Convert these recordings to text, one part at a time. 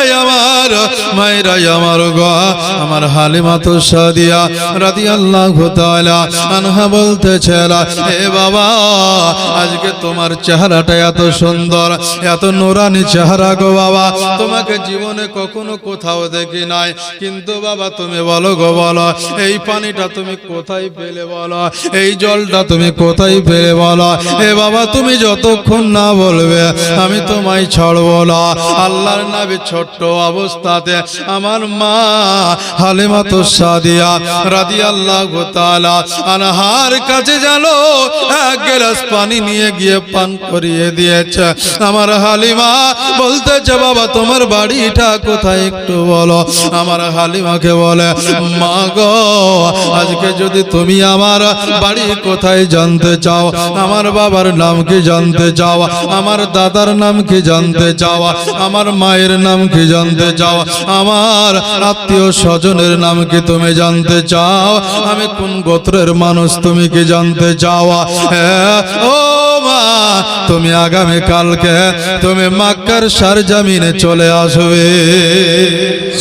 বোনেরাই আমার, মায়েরাই আমার গো, আমার হালিমা সাদিয়া রাদিয়াল্লাহু তাআলা আনহা বলতেছিল, হে বাবা, আজকে তোমার চেহারাটা এত সুন্দর, এত নূরানি চেহারা গো বাবা, তোমাকে জীবনে কখনো কোথাও দেখি নাই, কিন্তু বাবা তুমি বলো গো, বলো এই পানিটা তুমি কোথায় পেলে, বলো এই জলটা তুমি কোথায় পেলে, বলো এ বাবা তুমি যতক্ষণ না বলবে আমি তোমায় ছাড়বো না। আল্লাহর নবী ছোট্ট অবস্থাতে আমার মা হালিমা সাদিয়া রাদিয়াল্লাহু তাআলা আনহার কাছে জানো এক গ্লাস পানি নিয়ে গিয়ে পান করিয়ে দিয়েছে। আমার হালিমা বলতেছে, বাবা তোমার বাড়িটা কোথায় একটু বলো। আমার হালিমাকে বলে, মা গো, আজকে যদি তুমি আমার বাড়ি কোথায় জানতে চাও, আমার বাবার নাম কি জানতে চাও, আমার দাদার নাম কি জানতে চাও, আমার মায়ের নাম কি জানতে চাও, আমার আত্মীয় স্বজনের নাম কি তুমি জানতে চাও, আমি কোন গোত্রের মানুষ তুমি কি জানতে চাও, ও মা তুমি আগামী কালকে তুমি মক্কার সরজমিনে চলে আসবে।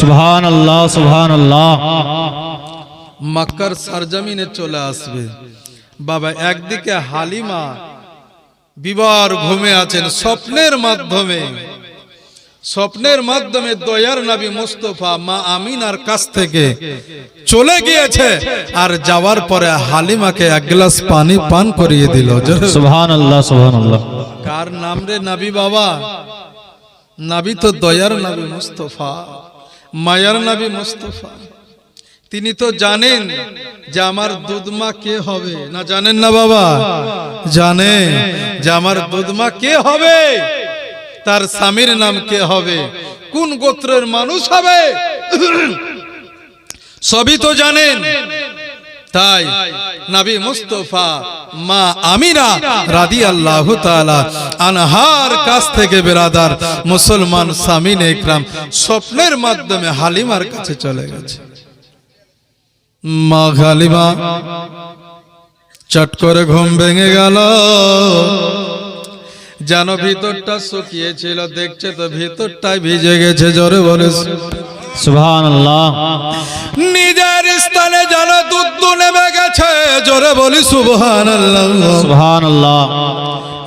সুবহানাল্লাহ, সুবহানাল্লাহ। মক্কার সরজমিনে চলে আসবে। বাবা একদিকে হালিমা বিবার ঘুমে আছেন, স্বপ্নের মাধ্যমে দয়ার নবী মুস্তাফা মা আমিনার কাছ থেকে চলে গিয়েছে, আর যাওয়ার পরে হালিমাকে এক গ্লাস পানি পান করিয়ে দিল। সুবহানাল্লাহ, সুবহানাল্লাহ। কার নাম রে নবী বাবা? নবী তো দয়ার নবী মুস্তাফা, মায়ার নবী মুস্তাফা। তিনি তো জানেন যে আমার দুধমা কে হবে, না জানেন না বাবা? জানে যে আমার দুধমা কে হবে, তার স্বামীর নাম কে হবে, কোন গোত্রের মানুষ হবে, সবই তো জানেন। তাই নবী মুস্তাফা মা আমিনা রাদিয়াল্লাহু তাআলা আনহার কাছ থেকে বেরাদার মুসলমান সামিনে ইকরাম স্বপ্নের মাধ্যমে হালিমার কাছে চলে গেছে। মা হালিমা চট করে ঘুম ভেঙে গেল, যেন ভিতরটা শুকিয়েছিল, দেখছে তো ভিতরটাই ভিজে গেছে। জোরে বলে সুবহানাল্লাহ। নিজের স্থানে যেন দুধ নেমে গেছে। জোরে বলি সুবহানাল্লাহ, সুবহানাল্লাহ।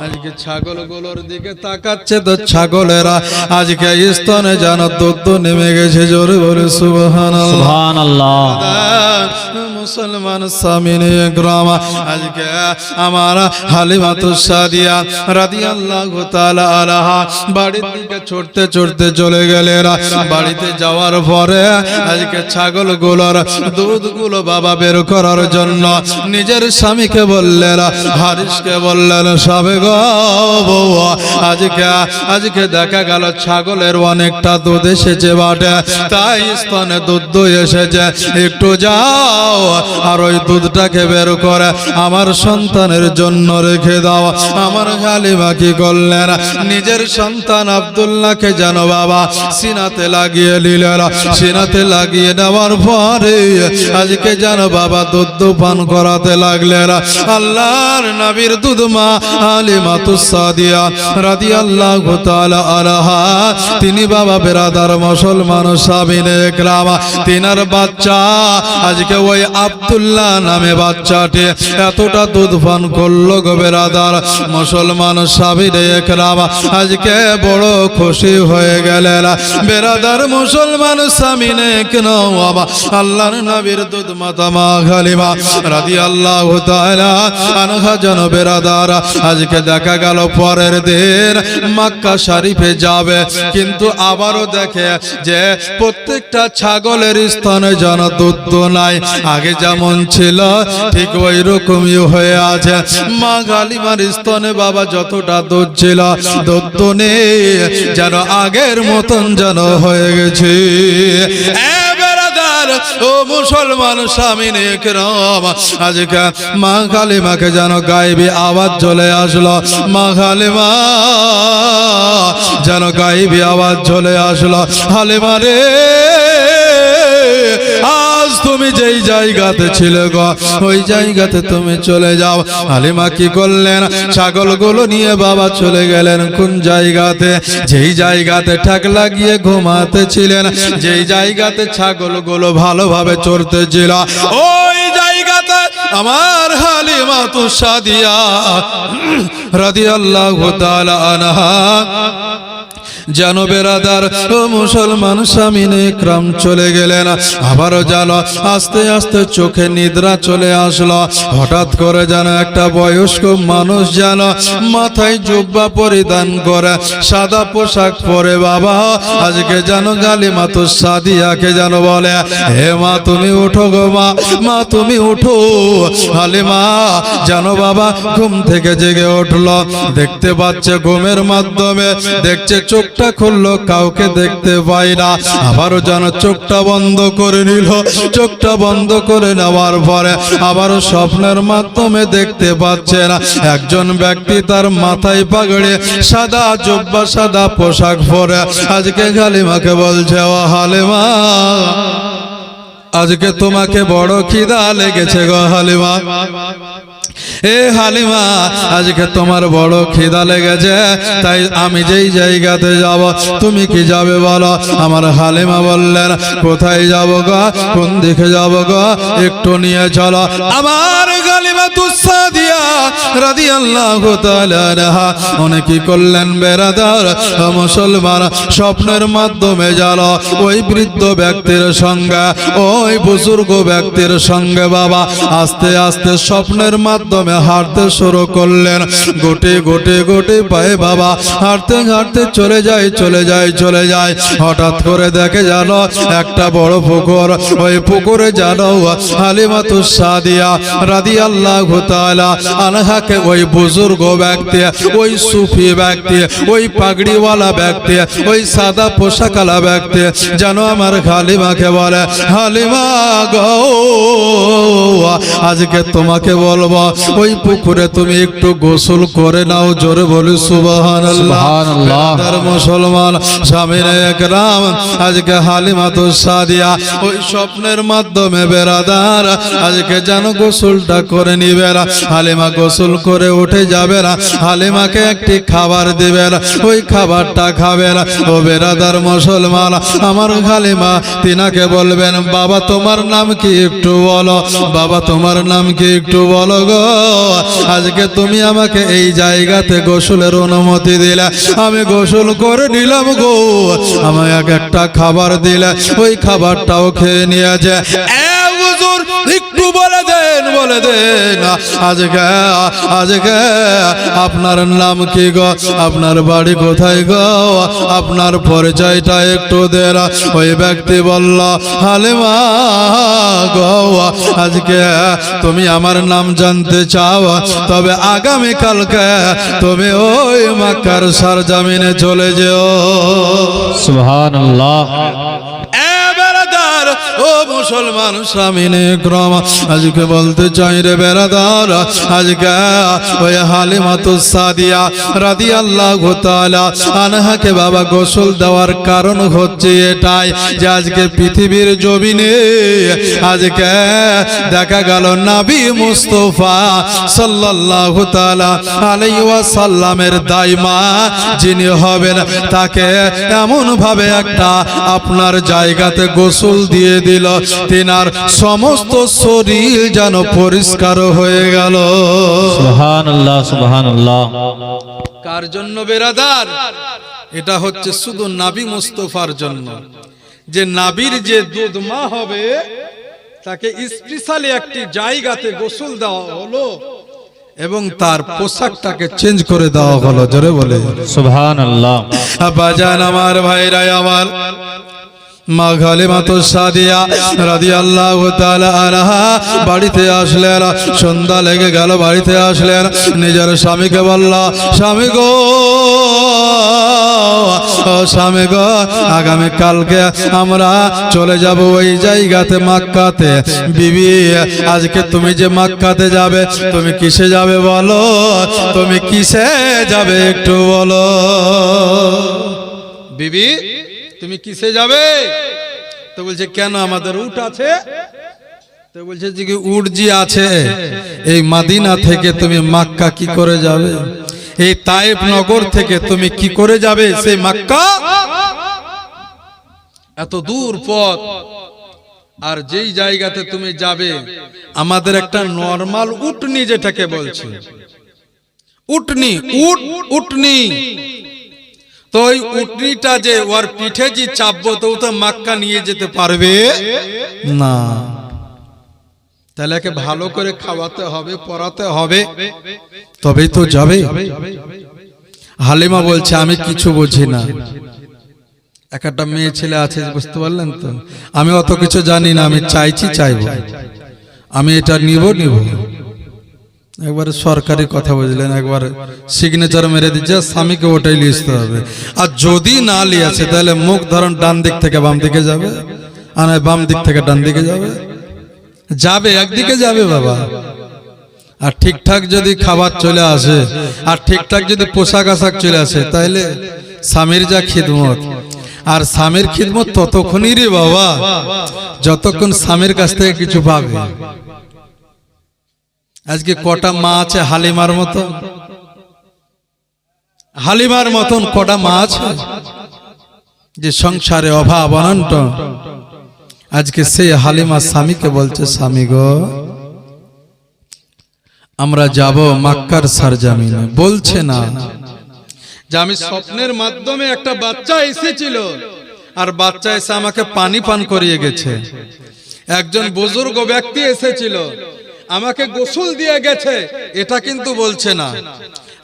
আজকে ছাগলগুলোর দিকে তাকাচ্ছে তো ছাগলেরা আজকে স্তনে যেন দুধ নেমে গেছে। জোরে বলে সুবহানাল্লাহ, সুবহানাল্লাহ। মুসলমান সামিনে ইকরাম, আজকে আমার হালিমা সাদিয়া রাদিয়াল্লাহু তাআলা আনহা বাড়ির দিকে ছুটতে ছুটতে চলে গেলেন। বাড়িতে যাওয়ার পরে আজকে ছাগলগুলোর দুধগুলো বাবা বের করার জন্য নিজের স্বামীকে বললেন, হারিসকে বললেন, সবে গো বৌয়া, আজকে দেখা গেল ছাগলের অনেকটা দুধ এসেছে বাটে, তাই স্তনে দুধ এসেছে, একটু যাও আর ওই দুধটাকে বের করে আমার সন্তানের জন্য রেখে দাও। আমার হালিমা কি করলেন, নিজের সন্তান আব্দুল্লাহকে যেন বাবা সিনাতে লাগিয়ে নিলেন। সিনাতে লাগিয়ে নেওয়ার পরে আজকে যেন বাবা দুধ পান করাতে লাগলেন। আল্লাহর নবীর দুধ মা হালিমা সাদিয়া রাদিয়াল্লাহু তাআলা আনহা, তিনি বাবা বেরাদার মুসলমান সামিনে ইকরাম, তিনার বাচ্চা আজকে ওই আব্দুল্লাহ নামে বাচ্চাটি এতটা দুধ পান করলো গো বেরাদার মুসলমান সামিনে ইকরাম, আজকে বড় খুশি হয়ে গেলেন বেরাদার মুসলমান সামিনে ইকরাম। আল্লাহর নবীর দুধ মাতা মা হালিমা রাদিয়াল্লাহু তাআলা আনহা যেন বেরাদার আজকে দেখা গেল পরের দিন মক্কা শরীফে যাবে, কিন্তু আবারও দেখে যে প্রত্যেকটা ছাগলের স্তনে যেন দুধ নাই, আগে যেমন ছিল ঠিক ওই রকমই হয়ে আছে। মা হালিমার স্তনে বাবা যতটা দুধ ছিল, দুধ নেই, যেন আগের মতন যেন হয়ে গেছে। ও মুসলমান সামিনে ইকরাম, আজকে মা হালিমাকে যেন গায়েবী আওয়াজ চলে আসলো। মা হালিমা যেন গায়েবী আওয়াজ চলে আসলো, হালিমা রে আজ তুমি যেই জায়গাতে ছিলে গো ওই জায়গাতে তুমি চলে যাও। হালিমা কি করলেন? ছাগলগুলো নিয়ে বাবা চলে গেলেন কোন জায়গাতে? যেই জায়গাতে ঠাক লাগিয়ে ঘুমাতে ছিলেন, যেই জায়গাতে ছাগলগুলো ভালোভাবে চড়তেছিল, ওই জায়গাতে আমার হালিমা তু সাদিয়া রাদিয়াল্লাহু তাআলা আনহা যেন বেরাদার ও মুসলমান সামিনে ইকরাম চলে গেলেন। আবারও যেন আস্তে আস্তে চোখে নিদ্রা চলে আসলো। হঠাৎ করে যেন একটা বয়স্ক মানুষ যেন মাথায় জুব্বা পরিধান করে সাদা পোশাক পরে বাবা আজকে যেন হালিমা তু সাদিয়াকে যেন বলে, হে মা তুমি উঠো গো মা, মা তুমি উঠো। হালিমা যেন বাবা ঘুম থেকে জেগে উঠলো, দেখতে পাচ্ছে ঘুমের মাধ্যমে, দেখছে চোখটা খুললো, কাউকে দেখতে পাই না। আবারও যেন চোখটা বন্ধ করে নিল। চোখটা বন্ধ করে নেওয়ার পরে আবারও স্বপ্নের মাধ্যমে দেখতে পাচ্ছে না একজন ব্যক্তি তার মাথায় পাগড়ি, সাদা জুব্বা, সাদা পোশাক পরে আজকে হালিমাকে বলছে, ও হালিমা আজকে তোমাকে বড় খিদা লেগেছে গো হালিমা। এ হালিমা আজকে তোমার বড় খিদা লেগেছে, তাই আমি যেই জায়গাতে যাব তুমি কি যাবে বলো? আমার হালিমা বললেন, কোথায় যাব গো? কোন দিকে যাব গো? একটু নিয়ে চলো। আমার হালিমা তু সাদিয়া রাদিয়াল্লাহু তাআলা আনহা উনি কি করলেন বেরাদার মুসলমান? স্বপ্নের মাধ্যমে জানো ওই বৃদ্ধ ব্যক্তির সঙ্গে, ওই বুজুর্গ ব্যক্তির সঙ্গে বাবা আস্তে আস্তে স্বপ্নের মাধ্যমে হাঁটতে শুরু করলেন। গোটে গোটে গোটে পায়ে বাবা হাঁটতে হাঁটতে চলে যায় চলে যায় চলে যায়। হঠাৎ করে দেখে জানো একটা বড় পুকুর, ওই পুকুরে জানো হালিমা তু সাদিয়া রাদিয়াল্লাহু তাআলা আনহাকে ওই বুজুর্গ ব্যক্তি, ওই সুফি ব্যক্তি, ওই পাগড়িওয়ালা ব্যক্তি, ওই সাদা পোশাকওয়ালা ব্যক্তি যেন আমার হালিমাকে বলে, হালিমা গো আজকে তোমাকে বলবো ওই পুকুরে তুমি একটু গোসল করে নাও। জোরে বলি সুবহানাল্লাহ। সুবহানাল্লাহ। মুসলমান সামিনে একরাম আজকে হালিমা তু সাদিয়া ওই স্বপ্নের মাধ্যমে বেরাদার আজকে যেন গোসলটা করে নিবে। হালিমা গোসল করে উঠে যাবে, হালিমাকে একটি খাবার দিবেন, ওই খাবারটা খাবেন। ও বেরাদার মুসলমান আমার হালিমা তিনাকে বলবেন, বাবা তোমার নাম কি একটু বলো, বাবা তোমার নাম কি একটু বলো গো। আজকে তুমি আমাকে এই জায়গাতে গোসলের অনুমতি দিলে, আমি গোসল করে নিলাম গো। আমায় একটা খাবার দিলে, ওই খাবারটাও খেয়ে নিয়েছে। একটু বলে দেন, বলে দেন আজকে আজকে আপনার নাম কি গো, আপনার বাড়ি কোথায় গো, আপনার পরিচয়টা একটু দেন। ওই ব্যক্তি বলল, হালিমা গো আজকে তুমি আমার নাম জানতে চাও, তবে আগামী কালকে তুমি ওই মক্কার সরজমিনে চলে যেও। সুবহানাল্লাহ। ও মুসলমান সামিনে ইকরাম আজকে বলতে চাই রে বেরাদার, আজকে ওই হালিমা তু সাদিয়া রাদিয়াল্লাহু তাআলা আনহাকে বাবা গোসল দেওয়ার কারণ হচ্ছে এটাই যে আজকে পৃথিবীর জমিনে আজকে দেখা গেল নবী মুস্তাফা সাল্লাল্লাহু তাআলা আলাইহি ওয়াসাল্লামের দাইমা যিনি হবেন তাকে এমন ভাবে একটা আপনার জায়গাতে গোসল দিয়ে দিল, তিনার সমস্ত শরীর যেন পরিষ্কার হয়ে গেল। সুবহানাল্লাহ সুবহানাল্লাহ। কার জন্য বেরাদার? এটা হচ্ছে শুধু নবী মুস্তাফার জন্য, যে নবীর যে দুধ মা হবে তাকে স্পেশালি একটি জায়গাতে গোসল দেওয়া হলো এবং তার পোশাকটাকে চেঞ্জ করে দেওয়া হলো। জোরে বলে সুবহানাল্লাহ। আব্বাজান আমার ভাইরা আমার, মা হালিমা তু সাদিয়া রাদিয়াল্লাহু তাআলা আনহা বাড়িতে আসলেন। সন্ধ্যা লেগে গেল, বাড়িতে আসলেন, নিজের স্বামীকে বলল, স্বামী গো ও স্বামী গো আগামী কালকে আমরা চলে যাব ওই জায়গাতে মক্কাতে। বিবি আজকে তুমি যে মক্কাতে যাবে তুমি কিসে যাবে বলো, তুমি কিসে যাবে একটু বলো। বিবি তুমি কিসে যাবে? তো বলছে কেন, আমাদের উট আছে, তো বলছে যে কি উট জি আছে, এই মাদিনা থেকে তুমি মক্কা কি করে যাবে? এই তায়েফ নগর থেকে তুমি কি করে যাবে সেই মক্কা? এত দূর পথ, আর যেই জায়গাতে তুমি যাবে আমাদের একটা নরমাল উটনি যেটাকে বলছে উটনি, উটনি, তো ওই উটনিটা যে ওর পিঠে যে চাপবো তো ও তো মক্কা নিয়ে যেতে পারবে না। তাহলে একে ভালো করে খাওয়াতে হবে, পড়াতে হবে, তবেই তো যাবে। হালিমা বলছে আমি কিছু বুঝি না, একটা মেয়ে ছেলে আছে, বুঝতে পারলেন তো, আমি অত কিছু জানি না, আমি চাইবো, আমি এটা নিব। একবারে সরকারি কথা বুঝলেন, একবার সিগনেচার মেরে দিচ্ছে, স্বামীকে ওটাই লিখতে হবে। আর যদি না লিয়েছে তাহলে মুখ ধরুন ডান দিক থেকে বাম দিকে যাবে, আর বাম দিক থেকে ডান দিকে যাবে, একদিকে যাবে বাবা। আর ঠিকঠাক যদি খাবার চলে আসে, আর ঠিকঠাক যদি পোশাক আশাক চলে আসে, তাহলে স্বামীর যা খিদমত, আর স্বামীর খিদমত ততক্ষণই রে বাবা যতক্ষণ স্বামীর কাছ থেকে কিছু পাবে। আজকে কটা মা আছে হালিমার মতন, হালিমার মতন কটা মা আছে যে সংসারে অভাব অনটন। আজকে সেই হালিমা স্বামীকে বলছে, স্বামী গো আমরা যাব মক্কার সরজমিনে। বলছে না যে আমি স্বপ্নের মাধ্যমে একটা বাচ্চা এসেছিল, আর বাচ্চা এসে আমাকে পানি পান করিয়ে গেছে। একজন বুজুর্গ ব্যক্তি এসেছিল, আমাকে গোসল দিয়ে গেছে, এটা কিন্তু বলছে না।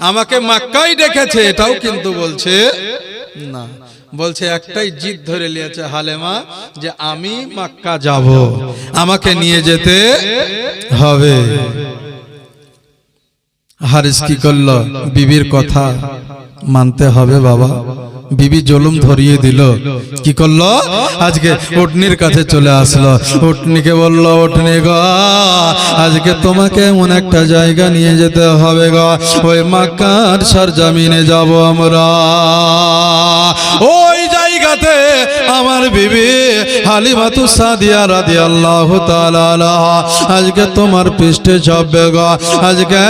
আমাকে মক্কায় ডেকেছে, এটাও কিন্তু বলছে না। বলছে একটাই জিদ ধরে নিয়েছে হালিমা, যে আমি মক্কা যাব, আমাকে নিয়ে যেতে হবে। হারিস কি করলো? বিবির কথা মানতে হবে বাবা। বিবি জুলুম ধরিয়ে দিল, কি করলো? আজকে উটনির কাছে চলে আসলো, উটনিকে বললো, উটনি গো আজকে তোমাকে এমন একটা জায়গা নিয়ে যেতে হবে গো, ওই মক্কার সরজমিনে যাব আমরা। ওই জায়গাতে আমার বিবি হালিমাতু সাদিয়া রাদিয়াল্লাহু তাআলা আনহা আজকে তোমার পৃষ্ঠে চাপবে গো। আজকে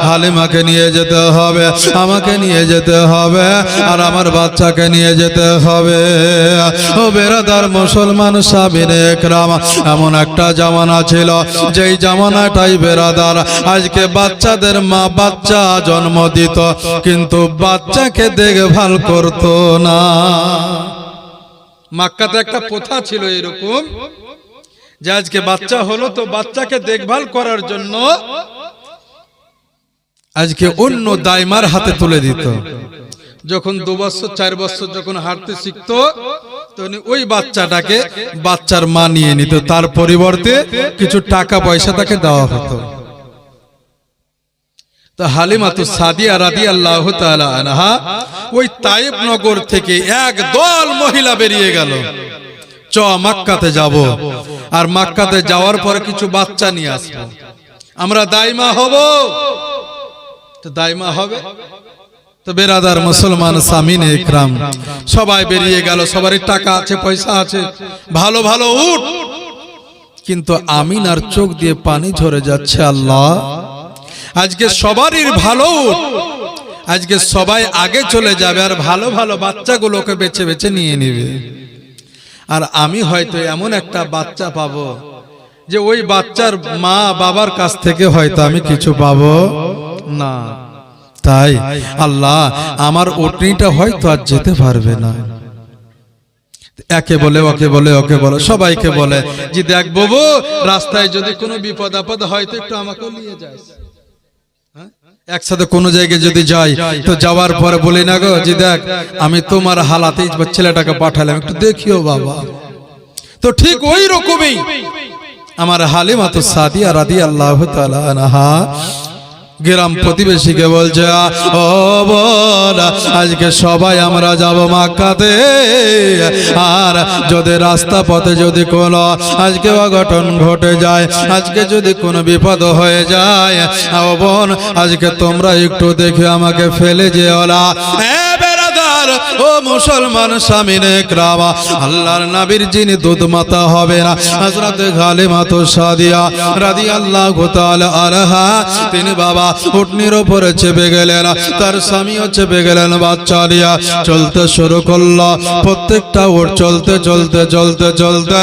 হালিমাকে নিয়ে যেতে হবে, আমাকে নিয়ে যেতে হবে, আর আমার বাচ্চাকে নিয়ে যেতে হবে। ও বেরাদার মুসলমান সাহাবীনে একরাম, এমন একটা জামানা ছিল যেই জামানাটাই বেরাদার আজকে বাচ্চাদের মা বাচ্চা জন্ম দিত, কিন্তু বাচ্চাকে দেখভাল করত না। মক্কাতে একটা প্রথা ছিল এরকম, যে আজকে বাচ্চা হলো তো বাচ্চাকে দেখভাল করার জন্য আজকে অন্য দাইমার হাতে তুলে দিত। যখন 2 বছর 4 বছর যখন হাঁটতে শিখতো, তখন ওই বাচ্চাটাকে বাচ্চার মা নিয়ে নিত, তার পরিবর্তে কিছু টাকা পয়সা তাকে দেওয়া হতো। তো হালিমাতু সাদিয়া রাদিয়াল্লাহু তাআলা আনহা ওই তায়েফ নগর থেকে এক দল মহিলা বেরিয়ে গেল, মক্কাতে যাব, আর মক্কাতে যাওয়ার পরে কিছু বাচ্চা নিয়ে আসবো, আমরা দাইমা হব। তো দাইমা হবে তো বেরাদার মুসলমান সামিনে ইকরাম সবাই বেরিয়ে গেল, সবারই টাকা আছে, পয়সা আছে, ভালো ভালো উট, কিন্তু আমিনার চোখ দিয়ে পানি ঝরে যাচ্ছে। আল্লাহ আজকে সবারই ভালো উট, আজকে সবাই আগে চলে যাবে, আর ভালো ভালো বাচ্চাগুলোকে বেছে বেছে নিয়ে নিবে। আর আমি হয়তো এমন একটা বাচ্চা পাবো যে ওই বাচ্চার মা বাবার কাছ থেকে হয়তো আমি কিছু পাবো না। তাই আল্লাহ আমার উটনিটা হয়তো আর যেতে পারবে না। একে বলে ওকে বলে, ওকে বলে সবাইকে বলে যে দেখ বাবু, রাস্তায় যদি কোনো বিপদ আপদ হয় তো একটু আমাকে নিয়ে যাস। একসাথে কোনো জায়গায় যদি যাই তো যাওয়ার পরে বলি না গো যে দেখ আমি তোমার হালাতেই ছেলেটাকে পাঠালাম, একটু দেখিও বাবা। তো ঠিক ওই রকমই আমার হালিমাতু সাদিয়া রাদিয়াল্লাহু তাআলা আনহা গ্রাম প্রতিবেশীকে বলছে, ও বোন আজকে সবাই আমরা যাব মক্কাতে, আর যদি রাস্তা পথে যদি কোনো আজকে অঘটন ঘটে যায়, আজকে যদি কোনো বিপদ হয়ে যায়, ও বোন আজকে তোমরা একটু দেখে আমাকে ফেলে যেও না। বেরাদার ও মুসলমান সামিনে ক্রামা, আল্লাহর নবীর যিনি দুধ মাতা হবে না হযরত হালিমাতুস সাদিয়া রাদিয়াল্লাহু তাআলা আনহা, তিনি বাবা উটনির উপরে চেপে গেলেন, তার স্বামীও চেপে গেলেন, বাচ্চা নিয়ে চলতে শুরু করলো। প্রত্যেকটা উট চলতে চলতে চলতে চলতে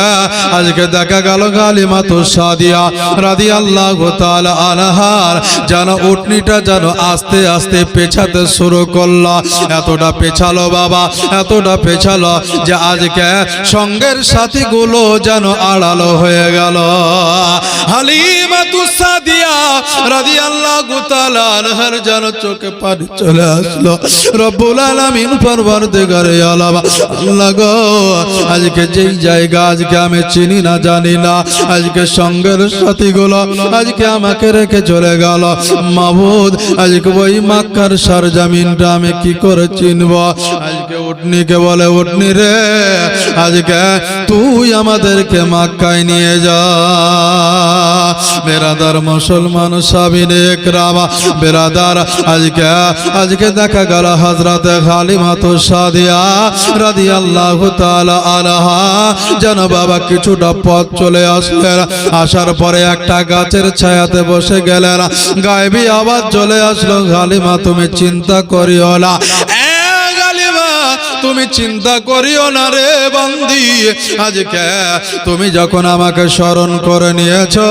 আজকে দেখা গেল হালিমাতুস সাদিয়া রাদিয়াল্লাহু তাআলা আনহার যেন উটনিটা যেন আস্তে আস্তে পেছাতে শুরু করলো। এতটা পেছালো বাবা, এতটা পেছালো যে আজকে সঙ্গের সাথীগুলো যেন আড়ালো হয়ে গেল। হালিমাতুস সাদিয়া রাদিয়াল্লাহু তাআলা আনহার যেন চোখে পানি চলে আসলো। রব্বুল আলামিন পরবর্তীকারে আলাম, আল্লাহ গো, আজকে যেই জায়গা আজকে আমি চিনি না জানি না, আজকে সঙ্গের সাথীগুলো আজকে আমাকে রেখে চলে গেল। মাবুদ, আজকে ওই মক্কার সরজমিনটা আমি কি করে চিনব? আজকে উটনিকে বলে, উটনি রে, আজকে তুই আমাদেরকে মক্কায় নিয়ে যা। বেরাদার মুসলমান সাবিনে একরামা, বেরাদার আজকে দেখা গেল হযরত হালিমাতুস সাদিয়া রাদিয়াল্লাহু তাআলা আনহা যেন বাবা কিছুটা পথ চলে আসলেন। আসার পরে একটা গাছের ছায়াতে বসে গেলেন। গায়েবী আওয়াজ চলে আসলো, হালিমা তুমি চিন্তা করিও না, তুমি চিন্তা করিও না রে বান্দি, আজকে তুমি যখন আমাকে স্মরণ করে নিয়েছো,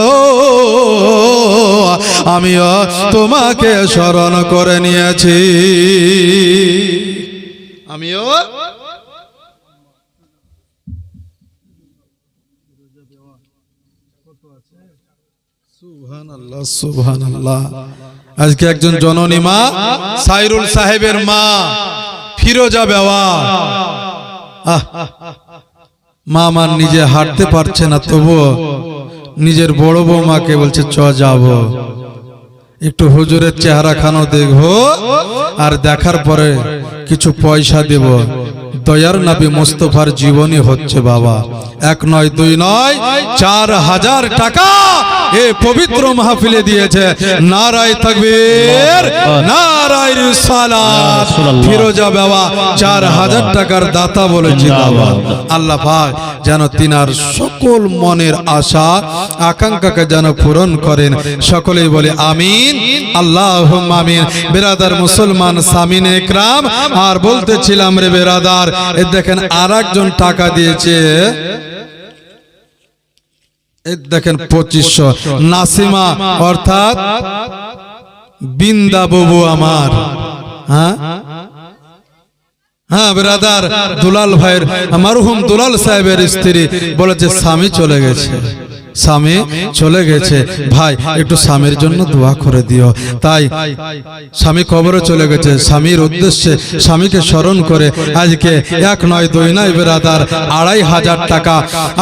আমিও তোমাকে স্মরণ করে নিয়েছি। আমিও সুবহানাল্লাহ, সুবহানাল্লাহ। আজকে একজন জননী মা, সাইরুল সাহেবের মা ফিরোজা বেওয়া, মা আমার নিজে হাঁটতে পারছে না, তবুও নিজের বড় বৌমাকে বলছে চ যাবো, একটু হুজুরের চেহারা খানো দেখবো, আর দেখার পরে কিছু পয়সা দেব। দয়ার নবী মুস্তাফার জীবনী হচ্ছে বাবা, এক নয় দুই নয় 4000 টাকা এ পবিত্র মাহফিলে দিয়েছে। নারায়ে তাকবীর, নারায়ে রিসালাত। ফিরোজা বাবা 4000 টাকার দাতা বলেছি বাবা। আল্লাহ পাক যেন তিনার সকল মনের আশা আকাঙ্ক্ষাকে যেন পূরণ করেন। সকলেই বলে আমিন, আল্লাহুম্মা আমিন। বেরাদার মুসলমান সামিনে একরাম, আর বলতেছিলাম রে বেরাদার, এই দেখেন আরেকজন টাকা দিয়েছে, এই দেখেন 2500, নাসিমা অর্থাৎ বিন্দা বাবু আমার, হ্যাঁ হ্যাঁ ব্রাদার, দুলাল ভাইয়ের, মরহুম দুলাল সাহেবের স্ত্রী বলেছে স্বামী চলে গেছে, স্বামী চলে গেছে, ভাই একটু স্বামীর জন্য দোয়া করে দিও। তাই স্বামী কবরে চলে গেছে, স্বামীর উদ্দেশ্যে স্বামীকে স্মরণ করে আজকে এক নয় দুই নয় বেরাদার 2500 টাকা,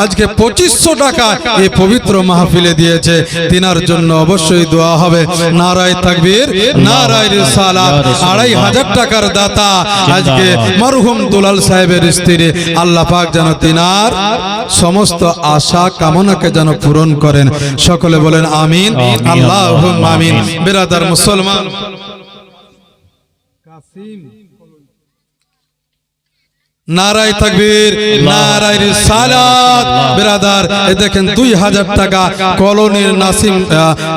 আজকে 2500 টাকা এই পবিত্র মাহফিলে দিয়েছে। তিনার জন্য অবশ্যই দোয়া হবে। নারায়ে তাকবীর, নারায়ে রিসালাত। 2500 টাকার দাতা আজকে মরহুম দুলাল সাহেবের স্ত্রী। আল্লাহ পাক যেন তিনার সমস্ত আশা কামনাকে যেন পূরণ করেন। সকলে বলেন আমিন, আল্লাহুম্মা আমিন। বেরাদার মুসলমান, নারায়ে তাকবীর, নারায়ে রিসালাত। বেরাদার এই দেখেন 2000 টাকা কলোনির নাসিম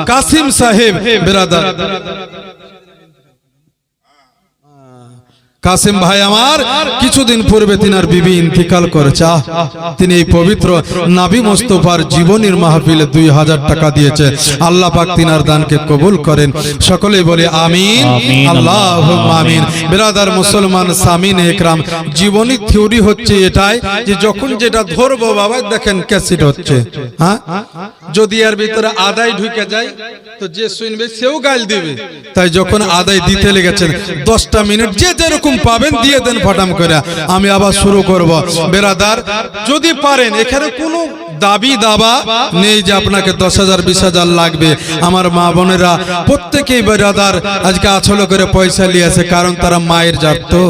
কাসিম সাহেব বেরাদার, কাসিম ভাই আমার কিছুদিন পূর্বে তিনার বিবি ইন্তিকাল করেছে। তিনি এই পবিত্র নবী মুস্তাফার জীবনীর মাহফিলে 2000 টাকা দিয়েছে। আল্লাহ পাক তিনার দানকে কবুল করেন। সকলেই বলে আমিন, আল্লাহুম্মা আমিন। বিরাদার মুসলমান সামিনে একরাম, জীবনী থিওরি হচ্ছে এটাই যে যখন যেটা ধরবো বাবা, দেখেন ক্যাসেট হচ্ছে, হ্যাঁ, যদি এর ভিতরে আদায় ঢুকে যায় তো যে শুনবে সেও গাল দিবে। তাই যখন আদায় দিতে লেগেছেন 10টা মিনিট যে যেরকম পাবেন দিয়ে দেন ফটাম করে। আমি আবার শুরু করব। বেরাদার যদি পারেন, এখানে কোনো দাবি দাবা নেই যে আপনাকে 10,000 20,000 লাগবে। আমার মা বোনেরা প্রত্যেকেই বেরাদার আজকে আছলো করে পয়সা নিয়েছে, কারণ তারা মায়ের জাত তো।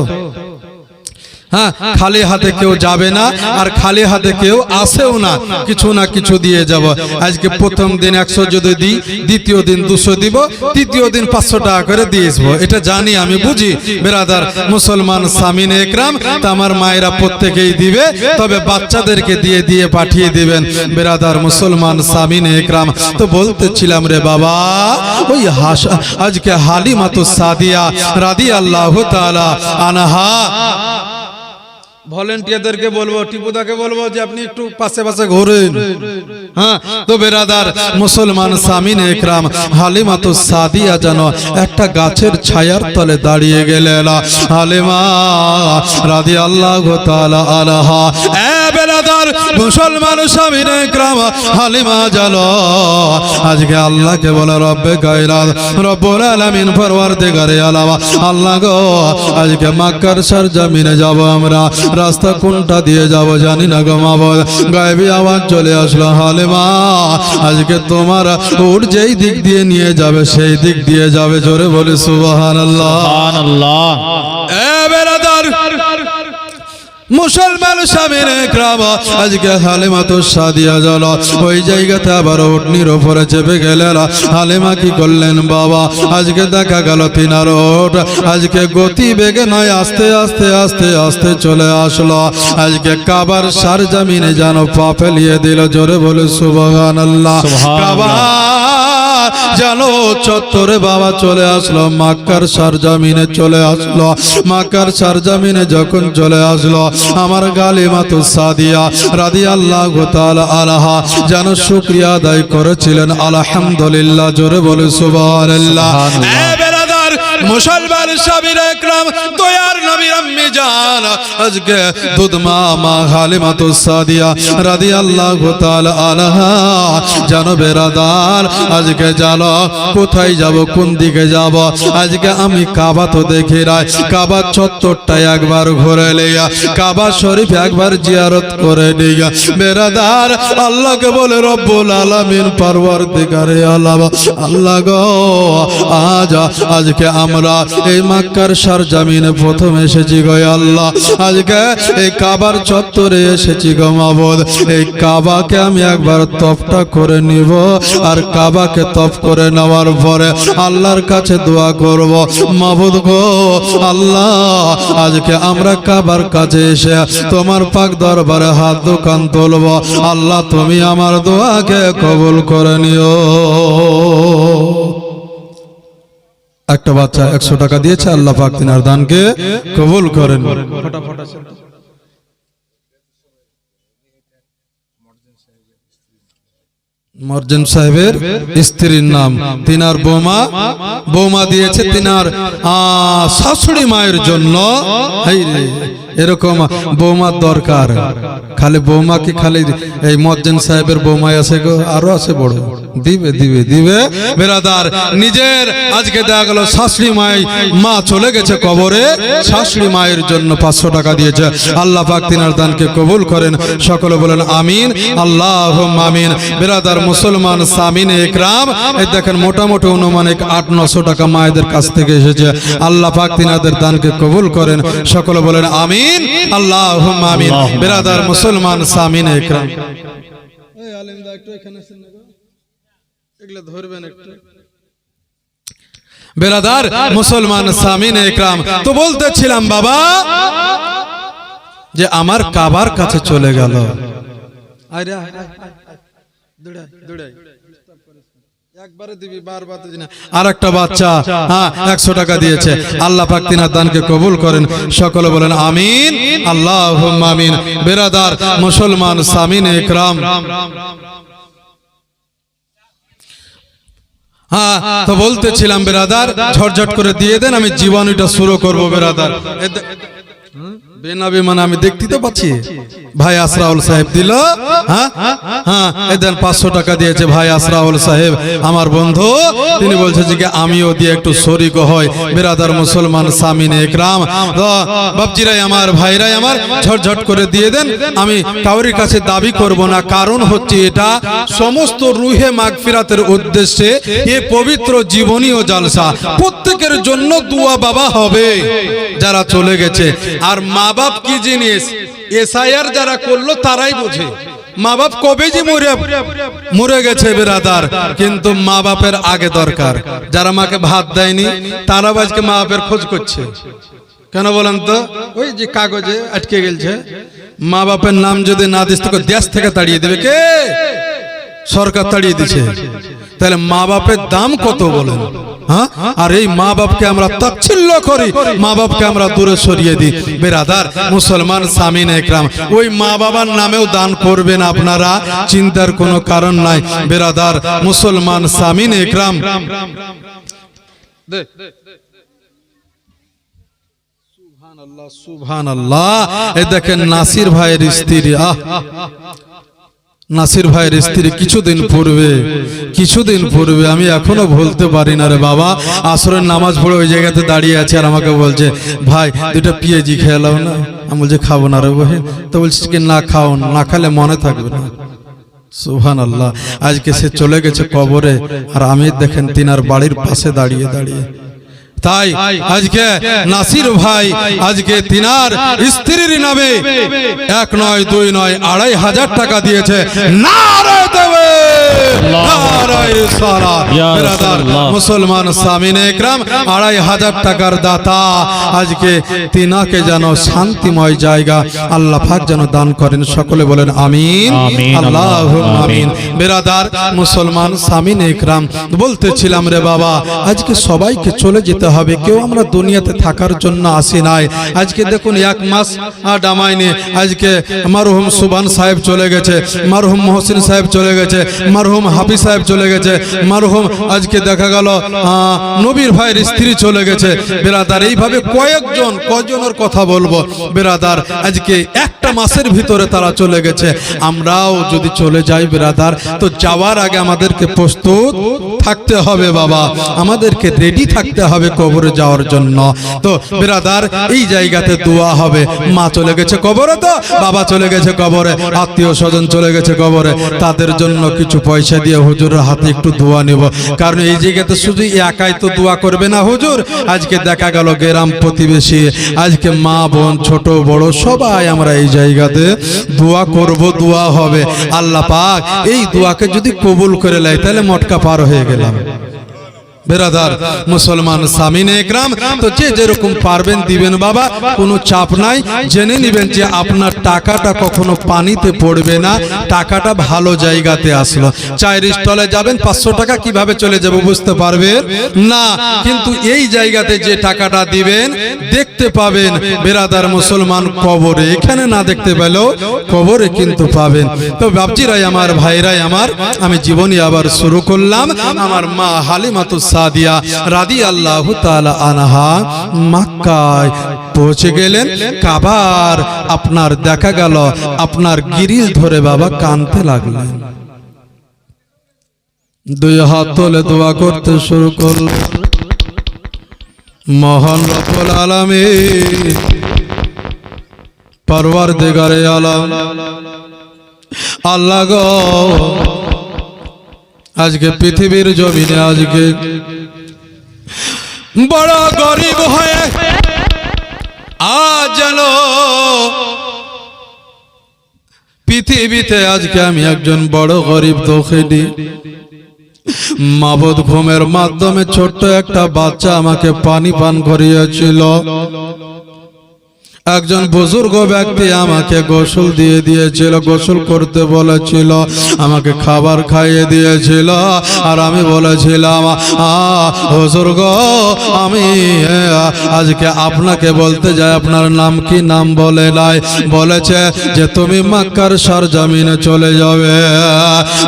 হ্যাঁ, খালি হাতে কেউ যাবে না আর খালি হাতে কেউ আসেও না, কিছু না কিছু দিয়ে যাব। আজকে প্রথম দিন 100 যদি দিই, দ্বিতীয় দিন 200 দিব, তৃতীয় দিন 500 টাকা করে দিয়ে আসবো। এটা জানি, আমি বুঝি বেরাদার মুসলমান সামিনে একরাম। তা আমার মায়েরা প্রত্যেকেই দিবে, তবে বাচ্চাদেরকে দিয়ে দিয়ে পাঠিয়ে দিবেন বেরাদার মুসলমান সামিনে একরাম। তো বলতেছিলাম রে বাবা, ওই আজকে হালিমাতুস সাদিয়া রাদিয়াল্লাহু তাআলা আনহা, ভলেন্টিয়ারদেরকে বলবো, টিপুদাকে বলবো যে আপনি একটু পাশে পাশে ঘোরেন। হ্যাঁ, তো বেরাদার মুসলমান সামিনে একরাম, হালিমাতুস সাদিয়া যেন একটা গাছের ছায়ার তলে দাঁড়িয়ে গেলেন। হালিমা রাদিয়াল্লাহু তাআলা আনহা, এ বেরাদার মুসলমান সামিনে একরাম, হালিমা জানো আজকে আল্লাহকে বলে রব্বে গায়রাত রব্বুল আলামিন পরওয়ারদিগারে আলাম, আল্লাহ গো আজকে মক্কার সরজমিনে যাব আমরা, রাস্তা কোনটা দিয়ে যাব জানি না গো মাবুদ। গায়েবী আওয়াজ চলে আসলো, হালিমা আজকে তোমার উট যেই দিক দিয়ে নিয়ে যাবে সেই দিক দিয়ে যাবে। জোরে বলে সুবহানাল্লাহ। সুবহানাল্লাহ। এ বেরাদার মুসলমান সামিনে একরাম, আজকে হালিমাতুস সাদিয়া জানো ওই জায়গাতে আবার উটনির উপরে চেপে গেলেন। হালিমা কি করলেন বাবা, আজকে দেখা গেল তিনার উট আজকে গতি বেগে নয়, আস্তে আস্তে আস্তে আস্তে চলে আসলো। আজকে কাবার সরজমিনে যেন পা ফেলিয়ে দিল। জোরে বলে সুবহানাল্লাহ। কাবা জানো চত্বরে বাবা চলে আসলো, মক্কার সরজমিনে চলে আসলো। মক্কার সরজমিনে যখন চলে আসলো, আমার হালিমাতুস সাদিয়া রাদিয়াল্লাহু তাআলা আনহা যেন শুকরিয়া আদায় করেছিলেন। আলহামদুলিল্লাহ। জোরে বলে সুবহানাল্লাহ। এ বেরাদার মুসলমান সামিনে একরাম, দয়ার নবীর আম্মি জান আজকে দুধমা মা হালিমাতুস সাদিয়া রাদিয়াল্লাহু তাআলা আনহা যেন বেরাদার আজকে জানো কোথায় যাব, কোন দিকে যাব। আজকে আমি কাবা তো দেখি নাই, কাবা চত্বরটা একবার ঘুরে লইয়া, কাবা শরীফ একবার জিয়ারত করে নিয়া বেরাদার আল্লাহকে বলে রব্বুল আলামিন পরওয়ারদিগারে আলাম, আল্লাহ গো আজকে আমরা এই মক্কার সরজমিনে প্রথম এসেছি গো আল্লাহ। আজকে এই কাবার চত্বরে এসেছি গো মাবুদ। এই কাবাকে আমি একবার তফটা করে নিব, আর কাবাকে তফ করে নেওয়ার পরে আল্লাহর কাছে দোয়া করব, মাবুদ গো আল্লাহ আজকে আমরা কাবার কাছে এসে তোমার পাক দরবারে হাত দোকান তুলব। আল্লাহ তুমি আমার দোয়াকে কবুল করে নিও। একটা বাচ্চা 100 টাকা দিয়েছে, আল্লাহ পাক তিনার দানকে কবুল করেন। মর্জেন সাহেবের স্ত্রীর নাম, তিনার বৌমা দিয়েছে তিনার শাশুড়ি মায়ের জন্য। এরকম বৌমার দরকার। খালি বৌমা কি খালি এই মর্জেন সাহেবের বৌমাই আছে গো, আরো আছে বড়, দিবে দিবে দিবে বেরাদার। নিজের আজকে দেখা গেল শাশুড়ি মা চলে গেছে কবরে, শাশুড়ি মায়ের জন্য 500 টাকা দিয়েছে। আল্লাহ পাক তিনার দানকে কবুল করেন। সকলে বলেন আমিন, আল্লাহুম্মা আমিন। বেরাদার মুসলমান সামিনে একরাম, এই দেখেন মোটামুটি অনুমানিক 800-900 টাকা মায়েদের কাছ থেকে এসেছে। আল্লাহ পাক তিনাদের দানকে কবুল করেন। সকলে বলেন আমিন, আল্লাহুম্মা আমিন। বেরাদার মুসলমান সামিনে একরাম, এই আলেম দা একটু এখানে আসেন না গো, এগুলা ধরবেন একটু। বেরাদার মুসলমান সামিনে একরাম, তো বলতেছিলাম বাবা যে আমার কাবার কাছে চলে গেল। আর একটা বাচ্চা 100 টাকা দিয়েছে। আল্লাহ পাক তিনার দানকে কবুল করেন। সকলে বলেন আমিন, আল্লাহুম্মা আমিন। বেরাদার মুসলমান সামিনে একরাম, তো বলতেছিলাম বেরাদার ঝটঝট করে দিয়ে দেন, আমি জীবনীটা শুরু করব বেরাদার। বেনাবি মানে আমি দেখতে তো পাচ্ছি, ভাই আসরাউল সাহেব দিল, হ্যাঁ হ্যাঁ এদের 500 টাকা দিয়েছে ভাই আসরাউল সাহেব আমার বন্ধু। তিনি বলছে যে আমিও দিয়ে একটু শরিক হই। বিরাদার মুসলমান সামিনে ইকরাম, বাপজিরাই আমার, ভাইরাই আমার, ঝটঝট করে দিয়ে দেন। আমি কাউরির কাছে দাবি করব না, কারণ হচ্ছে এটা সমস্ত রুহে মাগফিরাতের উদ্দেশ্যে এই পবিত্র জীবনী ও জালসা প্রত্যেকের জন্য দোয়া বাবা হবে যারা চলে গেছে। আর মা বাপ কি জিনিস এসআইআর যারা করলো তারাই বোঝে। মা বাপ কবে যে মরে গেছে বিরাদার, কিন্তু মা বাপের আগে দরকার। যারা মাকে ভাত দেয়নি তারা আজকে মা বাপের খোঁজ করছে। কেন বলেন তো? ওই যে কাগজে আটকে গেছে, মা বাপের নাম যদি না দিস তোকে দেশ থেকে তাড়িয়ে দেবে কে? সরকার তাড়িয়ে দিছে। তাহলে মা বাপের দাম কত বলেন? হ্যাঁ, আর এই মা বাপকে আমরা তাচ্ছিল্য করি, মা বাপকে আমরা দূরে সরিয়ে দিই। বিরাদার মুসলমান সামিন একরাম, ওই মা বাবার নামেও দান করবেন আপনারা, চিন্তার কোনো কারণ নাই। বিরাদার মুসলমান সামিন একরাম, সুবহানাল্লাহ সুবহানাল্লাহ। এই দেখেন নাসির ভাইয়ের স্ত্রী, নাসির ভাইয়ের স্ত্রী কিছুদিন পূর্বে আমি এখনো ভুলতে পারি না রে বাবা, আসরের নামাজ পড়ে ওই জায়গাতে দাঁড়িয়ে আছে আর আমাকে বলছে ভাই দুটো পেঁয়াজি খেয়ে নাও না। আমি বলছি খাবো না রে বহে। তো বলছি কি না খাও, না খেলে মনে থাকবে না। সুবহানাল্লাহ। আজকে সে চলে গেছে কবরে, আর আমি দেখেন তিনার বাড়ির পাশে দাঁড়িয়ে তাই আজকে নাসির ভাই আজকে তিনার স্ত্রীর নামে 1 নয় 2 নয় 2500 টাকা দিয়েছে। নারে দেবে নারে সারা। বিরাদার মুসলমান সামিনে একরাম, 2500 টাকার দাতা আজকে তিনাকে যেন শান্তিময় জায়গা আল্লাহ পাক যেন দান করেন। সকলে বলেন আমিন, আল্লাহুম্মা আমিন। বিরাদার মুসলমান সামিনে একরাম, বলতেছিলাম রে বাবা আজকে সবাইকে চলে যেতে হবে, কেউ আমরা দুনিয়াতে থাকার জন্য আসি নাই। আজকে দেখুন 1 মাস ডামাইনি, আজকে মারহুম সুবান সাহেব চলে গেছে, মারহুম মহসিন সাহেব চলে গেছে, মারহুম হাফিজ সাহেব চলে গেছে, মারহুম আজকে দেখা গেল নবীর ভাইয়ের স্ত্রী চলে গেছে। বিরাদার এইভাবে কয়জনের কথা বলবো বিরাদার, আজকে একটা মাসের ভিতরে তারা চলে গেছে। আমরাও যদি চলে যাই বিরাদার, তো যাওয়ার আগে আমাদেরকে প্রস্তুত থাকতে হবে বাবা, আমাদেরকে রেডি থাকতে হবে কবরে যাওয়ার জন্য। তো বিরাদার এই জায়গাতে দোয়া হবে। মা চলে গেছে কবরে, তো বাবা চলে গেছে কবরে, আত্মীয় স্বজন চলে গেছে কবরে, তাদের জন্য কিছু পয়সা দিয়ে হুজুরের হাতে একটু দোয়া নেব। কারণ এই জায়গাতে শুধু একাই তো দোয়া করবে না হুজুর, আজকে দেখা গেল গ্রাম প্রতিবেশী, আজকে মা বোন ছোট বড় সবাই আমরা এই জায়গাতে দোয়া করব, দোয়া হবে। আল্লাহ পাক এই দোয়াকে যদি কবুল করে নেয় তাহলে মটকা পার হয়ে গেলাম। বিরাদার মুসলমান সামিনে একরাম, তো যে যেরকম পারবেন দিবেন বাবা, কোনো চাপ নাই। জেনে নেবেন যে আপনার টাকাটা কখনো পানিতে পড়বে না, টাকাটা ভালো জায়গাতে আসলো। চায়ের স্টলে যাবেন 500 টাকা কিভাবে চলে যাবে বুঝতে পারবেন না, কিন্তু এই জায়গাতে যে টাকাটা দিবেন দেখতে পাবেন বিরাদার মুসলমান কবরে, এখানে না দেখতে পেলেও কবরে কিন্তু পাবেন। তো বাপজিরাই আমার, ভাইরাই আমার, আমি জীবনী আবার শুরু করলাম। আমার মা হালিমাতুস সাদিয়া রাদিয়াল্লাহু তাআলা আনহা মক্কায় পৌঁছে গেলেন। কাবার আপনার দেখা গেল আপনার গিরিল ধরে বাবা কাঁদতে লাগলেন, 2 হাত তুলে দোয়া করতে শুরু করলেন। মহান রব্বুল আলামিন পরওয়ারদিগারে আলম আল্লাহ গো, আজকে পৃথিবীর জমিনে আজকে বড় গরিব হয়ে আজ যেন পৃথিবীতে আজকে আমি একজন বড় গরিব দোষী। মাবুদ ঘুমের মাধ্যমে ছোট্ট একটা বাচ্চা আমাকে পানি পান করিয়েছিল। একজন বুজুর্গ ব্যক্তি আমাকে গোসল দিয়ে দিয়েছিল, গোসল করতে বলেছিল, আমাকে খাবার খাইয়ে দিয়েছিল। আর আমি বলেছিলাম হুজুর গো, আমি আজকে আপনাকে বলতে যাই আপনার নাম কি? নাম বলে নাই, বলেছে যে তুমি মক্কার সরজমিনে চলে যাবে।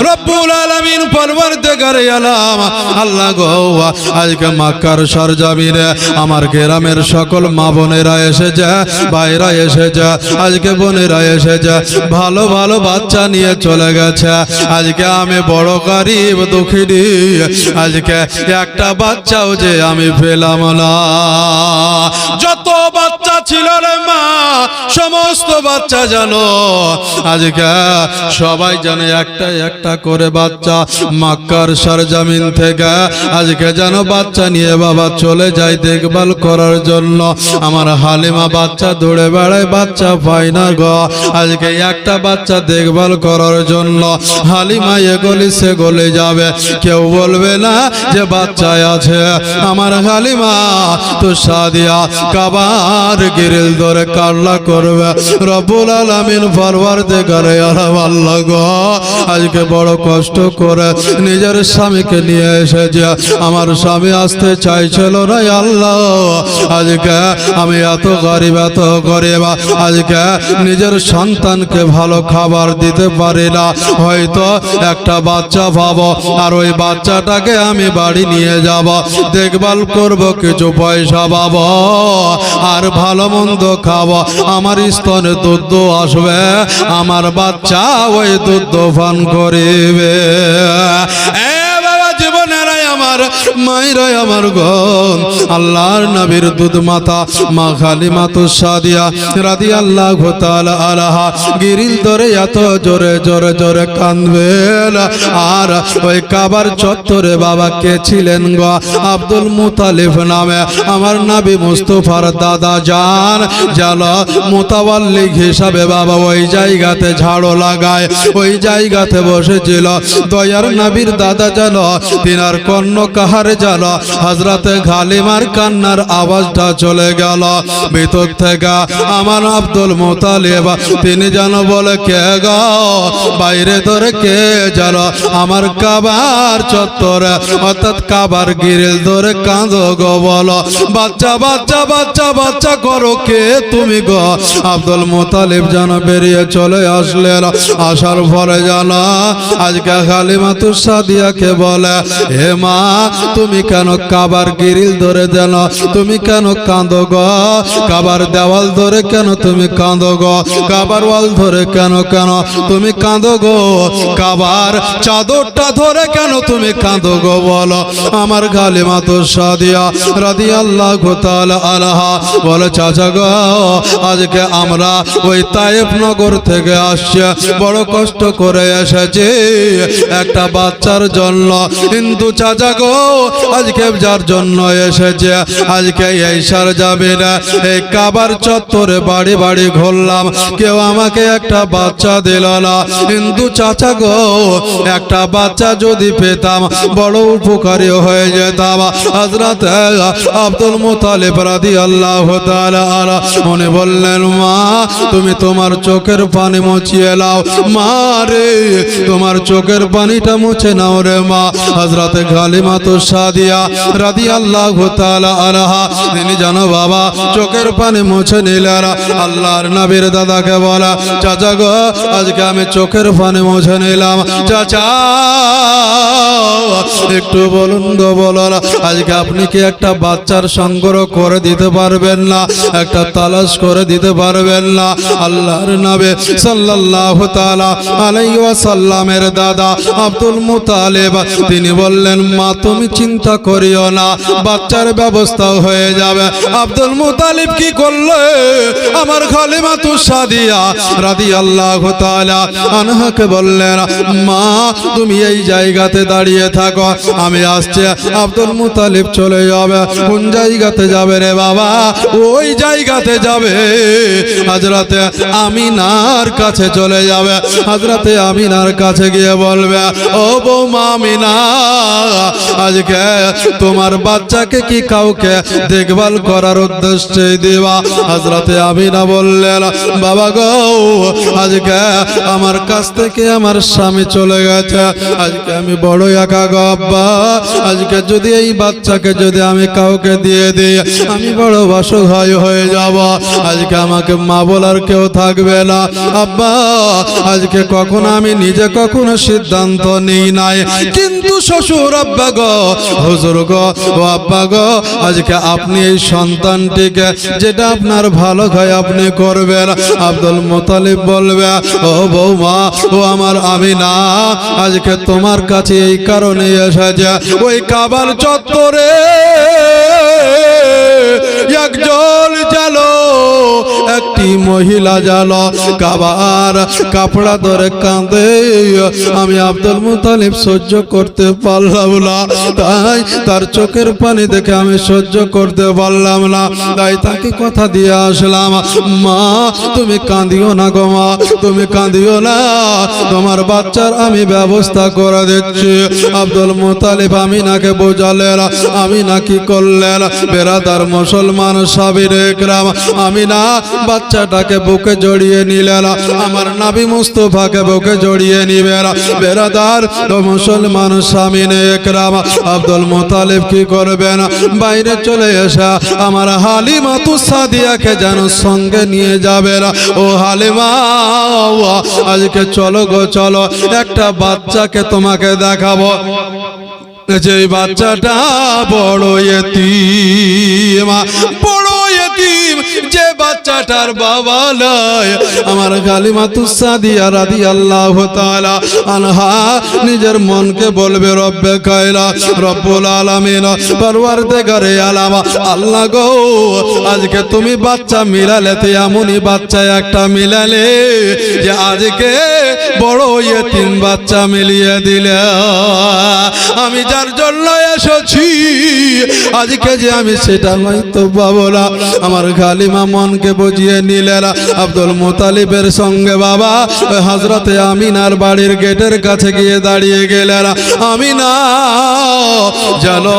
রব্বুল আলামিন পরওয়ারদিগারে আলম আল্লাহ গো, আজকে মক্কার সরজমিনে আমার গ্রামের সকল মা বোনেরা এসেছে, ভাইরা এসেছে, আজকে বোনেরা এসেছে, ভালো ভালো বাচ্চা নিয়ে চলে গেছে। আজকে আমি বড় গরিব দুঃখিনী, আজকে একটা বাচ্চাও যে আমি পেলাম না। যত বাচ্চা ছিল রে মা, সমস্ত বাচ্চা জানো আজকে সবাই জানে একটা একটা করে বাচ্চা মক্কার সরজমিন থেকে আজকে যেন বাচ্চা নিয়ে বাবা চলে যায় দেখভাল করার জন্য। আমার হালিমা বাচ্চা দৌড়ে বেড়ায়, বাচ্চা পায় না গো। আজকে একটা বাচ্চা দেখভাল করার জন্য হালিমা এগোলি সে গলে যাবে, কেউ বলবে না যে বাচ্চায় আছে। আমার হালিমা তো সাদিয়া কাবার গিরিল ধরে কাল্লা করবে। রব্বুল আলামিন পরওয়ারদিগারে আলম আল্লাহ গো, আজকে বড় কষ্ট করে নিজের স্বামীকে নিয়ে এসেছে। আমার স্বামী আসতে চাইছিল না আল্লাহ, আজকে আমি এত গরিব আজকে নিজের সন্তানকে ভালো খাবার দিতে পারি না। হয়তো একটা বাচ্চা পাবো, আর ওই বাচ্চাটাকে আমি বাড়ি নিয়ে যাব, দেখভাল করব, কিছু পয়সা পাবো, আর ভালো মন্দ খাবো। আমার স্তনে দুধ আসবে, আমার বাচ্চা ওই দুধ পান করিবে। জীবনেরাই আমার মায়েরাই আমার গম আল্লাহর নবীর দুধ মাতা মা হালিমা সাদিয়া রাদিয়াল্লাহু তাআলা আনহা গিরিল ধরে এত জোরে জোরে জোরে কাঁদবেন। আর ওই কাবার চত্বরে বাবা কে ছিলেন গো? আব্দুল মুতালিব নামে আমার নবী মুস্তাফার দাদা জান জাল মুতাওয়াল্লিক হিসাবে বাবা ওই জায়গাতে ঝাড়ু লাগায়, ওই জায়গাতে বসেছিল দয়ার নবীর দাদা জান তিনার কর্ণ কাহারে যেন হযরতে হালিমার কান্নার আওয়াজটা চলে গেল ভিতর থেকে। আমার আব্দুল মুতালিব তিনি যেন বলে, কে গো বাইরে ধরে কে যেন আমার কাবার চত্বরে অর্থাৎ কাবার গিরিল ধরে কাঁদো গো, বলো বাচ্চা বাচ্চা বাচ্চা বাচ্চা করো কে তুমি গো? আব্দুল মুতালিব যেন বেরিয়ে চলে আসলেন। আসার পরে যেন আজকে হালিমা সাদিয়াকে বলে, হে মা তুমি কেন কাবার গিরিল ধরে দেন, তুমি কেন কাঁদো গো? কাবার দেওয়াল ধরে কেন তুমি কাঁদো গো? কাবার ওয়াল ধরে কেন কেন তুমি কাঁদো গো? কাবার চাদরটা ধরে কেন তুমি কাঁদো গো বলো? আমার হালিমা সাদিয়া রাদিয়াল্লাহু তাআলা আনহা বলে, চাচা গো আজকে আমরা ওই তায়েফ নগর থেকে আসছি, বড় কষ্ট করে এসেছি একটা বাচ্চার জন্য। কিন্তু চাচা গো আজকে যার জন্য এসেছে আজকে এই সার যাবে না, এই কাবার চত্বরে বাড়ি বাড়ি ঘুরলাম, কেউ আমাকে একটা বাচ্চা দিল না। কিন্তু চাচা গো একটা বাচ্চা যদি পেতাম বড় উপকারী হয়ে যেতাম। হযরত আব্দুল মুতালিব রাদিয়াল্লাহু তাআলা মনে বললেন, মা তুমি তোমার চোখের পানি মুছিয়ে নাও। মা রে তোমার চোখের পানিটা মুছে নাও রে মা। হযরত হালিমা সাদিয়া রাদিয়াল্লাহু তাআলা আনহা তিনি জানো বাবা চোখের পানি মুছে নিলেন। আল্লাহর নবীর দাদাকে বলা, চাচা গো আজকে আমি চোখের পানি মুছে নিলাম। চাচা একটু বলুন গো, বলুন আজকে আপনি কি একটা বাচ্চার সংগ্রহ করে দিতে পারবেন না? একটা তালাশ করে দিতে পারবেন না? আল্লাহর নবী সাল্লাল্লাহু তাআলা আলাইহি ওয়াসাল্লামের দাদা আব্দুল মুতালিব তিনি বললেন, মা তুমি চিন্তা করিও না, বাচ্চার ব্যবস্থা হয়ে যাবে। আব্দুল মুতালিব কি করলে? আমার হালিমা সাদিয়া রাদিয়াল্লাহু তাআলা আনহাকে বললেন, মা তুমি এই জায়গাতে দাঁড়িয়ে থাকো, আমি আসছি। আব্দুল মুতালিব চলে যাবে। কোন জায়গাতে যাবে রে বাবা? ওই জায়গাতে যাবে হযরতে আমিনার কাছে চলে যাবে। হযরতে আমিনার কাছে গিয়ে বলবে, ও বৌমা আমিনা আজকে তোমার বাচ্চাকে কি কাউকে দেখভাল করার উদ্দেশ্যে দিবা? হযরতে আমিনা বললেন, বাবা গো আজকে আমার কাছ থেকে আমার স্বামী চলে গেছে, আজকে আমি বড় একা গো আব্বা। আজকে যদি এই বাচ্চাকে যদি আমি কাউকে দিয়ে দিই আমি বড় অসহায় হয়ে যাব। আজকে আমাকে মা বলার কেউ থাকবে না আব্বা। আজকে কখনো আমি নিজে কখনো সিদ্ধান্ত নিই নাই, কিন্তু কিন্তু শ্বশুর আব্বা গো, হুজুর গো, ও আব্বা গো, আজকে আপনি এই সন্তানটিকে যেটা আপনার ভালো হয় আপনি করবেন। আব্দুল মুতালিব বলবে, ও বৌমা, ও আমার আমিনা, আজকে তোমার কাছে এই কারণে এসেছে, ওই কাবার চত্বরে একজন জালো, একটি মহিলা জালো কাবার কাপড়া ধরে কাঁদে। আমি আব্দুল মুতালিব সহ্য করতে পারলাম না, তাই তার চোখের পানি দেখে আমি সহ্য করতে পারলাম না, তাই তাকে কথা দিয়ে আসলাম, মা তুমি কাঁদিও না গো মা, তুমি কাঁদিও না, তোমার বাচ্চার আমি ব্যবস্থা করে দিচ্ছি। আব্দুল মুতালিব আমিনাকে বোঝালেন, আমিনা কি করলেন, বেরাদার মুসলমান সাবিরে একরাম, আমিনা বাচ্চাটাকে বুকে জড়িয়ে নিলেন, আমার নবী মুস্তাফাকে বুকে জড়িয়ে নিবেন। বেরাদার মুসলমান সামিনে একরাম, আব্দুল মুতালিব কি করবেন, বাইরে চলে এসে আমার হালিমা তুসাদিয়াকে যেন সঙ্গে নিয়ে যাবেন। ও হালিমা, আজকে চলো গো চলো, একটা বাচ্চাকে তোমাকে দেখাবো, যে বাচ্চাটা বড় ইতিম, বড় ইতিম, যে বাচ্চাটার বাবা নাই। আমার হালিমা তুসাদিয়া রাদিয়াল্লাহু তাআলা আনহা নিজের মনকে বলবে, রব্বে কায়লা, রব্বুল আলামিন, পরওয়ারদিগারে আলাম, আল্লাহ গো, আজকে তুমি বাচ্চা মিলালে, তো এমনই বাচ্চা একটা মিলালে যে আজকে বড় ইতিম বাচ্চা মিলিয়ে দিলে। আমি যার জন্য এসেছি আজকে যে আমি সেটা হয়তো পাবো না। আমার হালিমা মনকে বুঝিয়ে নিলেন, আব্দুল মুতালিবের সঙ্গে বাবা হযরতে আমিনার বাড়ির গেটের কাছে গিয়ে দাঁড়িয়ে গেলেন। আমিনা জানো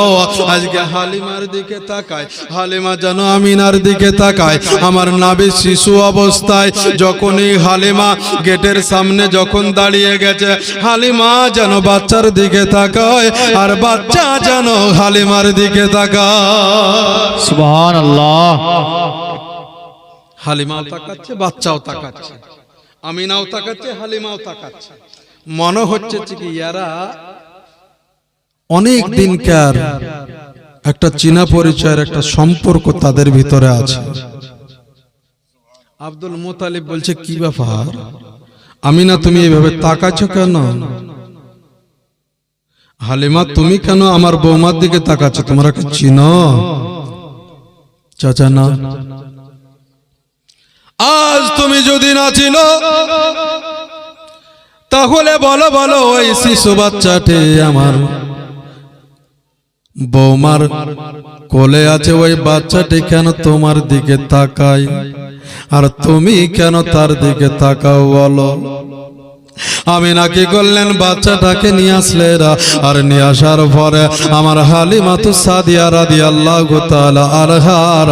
আজকে হালিমার দিকে তাকায়, হালিমা জানো আমিনার দিকে তাকায়। আমার নবী শিশু অবস্থায় যখনই হালিমা গেটের সামনে যখন দাঁড়িয়ে গেছে, হালিমা যেন বাচ্চার দিকে তাকায়, আর বাচ্চা যেন হালিমার দিকে তাকায়। সুবহানাল্লাহ। হালিমাও তাকাচ্ছে, বাচ্চাও তাকাচ্ছে, আমিনাও তাকাচ্ছে, হালিমাও তাকাচ্ছে। মনে হচ্ছে কি এরা অনেক দিনকার একটা চীনা পরিচয়ের একটা সম্পর্ক তাদের ভিতরে আছে। আব্দুল মুতালিব বলছে, কি ব্যাপার আমিনা, তুমি এইভাবে তাকাচ্ছ কেন? হালিমা, তুমি কেন আমার বৌমার দিকে তাকাচ্ছ? তোমরা কি চিনো? চাচা না, আজ তুমি যদি না চিনো তাহলে বলো, বলো ওই শিশু বাচ্চাটি আমার বৌমার কোলে আছে, ওই বাচ্চাটি কেন তোমার দিকে তাকায়, আর তুমি কেন তার দিকে তাকাও বলো? আমিনা কি করলেন, বাচ্চাটাকে নিয়ে আসলেন, আর নিয়ে আসার পরে আমার হালিমা তুসাদিয়া রাদিয়াল্লাহু তাআলা আনহার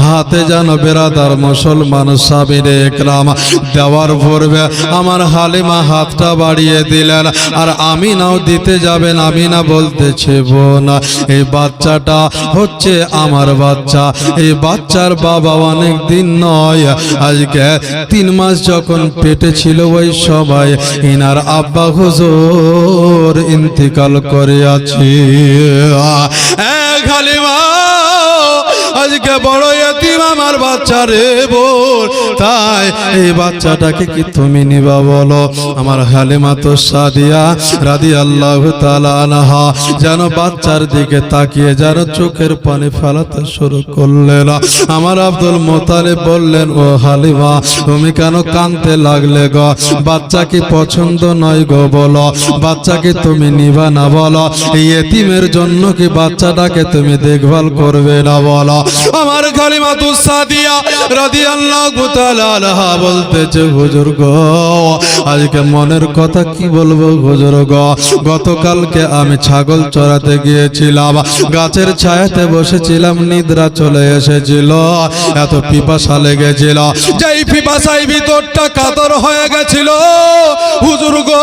হাতে যেন বেরাদার মুসলমান সাবিরে একরাম দেওয়ার পূর্বে আমার হালিমা হাতটা বাড়িয়ে দিলেন, আর আমিনাও দিতে যাবেন। আমিনা বলতেছে, বোন, এই বাচ্চাটা হচ্ছে আমার বাচ্চা, এই বাচ্চার বাবা অনেক দিন নয়, আজকে 3 মাস যখন পেটে ছিল ওই সময় ইনার আব্বা হুজুর ইন্তিকাল করে আছে। হালিমা, আজকে বড় ইতিম আমার বাচ্চা রে বোন, তাই এই বাচ্চাটাকে কি তুমি নিবা বলো? আমার হালিমা তুসাদিয়া রাদিয়াল্লাহু তাআলা আনহা যেন বাচ্চার দিকে তাকিয়ে যেন চোখের পানি ফেলাতে শুরু করলেন। আমার আব্দুল মুতালিব বললেন, ও হালিমা, তুমি কেন কাঁদতে লাগলে গো? বাচ্চা কি পছন্দ নয় গো বলো? বাচ্চা কি তুমি নিবা না বলো? এই ইতিমের জন্য কি বাচ্চাটাকে তুমি দেখভাল করবে না বলো? আমার হালিমা তুসাদিয়া রাদিয়াল্লাহু তাআলা আনহা বলতেছে, হুজুর গো, আজকে মনের কথা কি বলবো হুজুর গো, গতকালকে আমি ছাগল চড়াতে গিয়েছিলাম, গাছের ছায়াতে বসেছিলাম, নিদ্রা চলে এসেছিল, এত পিপাসা লেগেছিল, যেই পিপাসায় ভিতরটা কাতর হয়ে গেছিল হুজুর গো,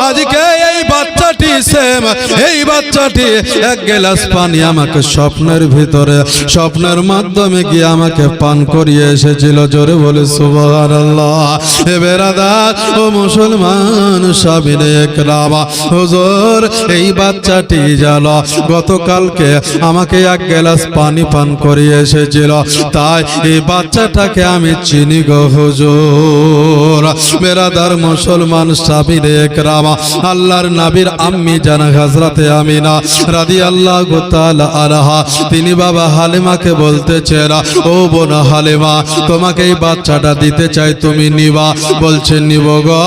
আজকে এই বাচ্চা বাচ্চাটি সেম এই বাচ্চাটি এক গ্লাস পানি আমাকে স্বপ্নের ভিতরে স্বপ্নের মাধ্যমে গিয়ে আমাকে পান করিয়ে এসেছিল। জোরে বলে সুবহানাল্লাহ। হে বেরাদার ও মুসলমান সাবিনে একরাম, হুজুর এই বাচ্চাটি জাল গতকালকে আমাকে এক গ্লাস পানি পান করিয়ে এসেছিল, তাই এই বাচ্চাটাকে আমি চিনি গো হুজুর। বেরাদার মুসলমান সাবিনে একরাম, আল্লাহর নবীর আম্মি জানা হযরতে আমিনা রাদিয়াল্লাহু তাআলা আনহা তিনি বাবা হালিমাকে বলতেছেন, ও বোন হালিমা তোমাকে এই বাচ্চাটা দিতে চাই, তুমি নিবা? বলছেন নিব গো,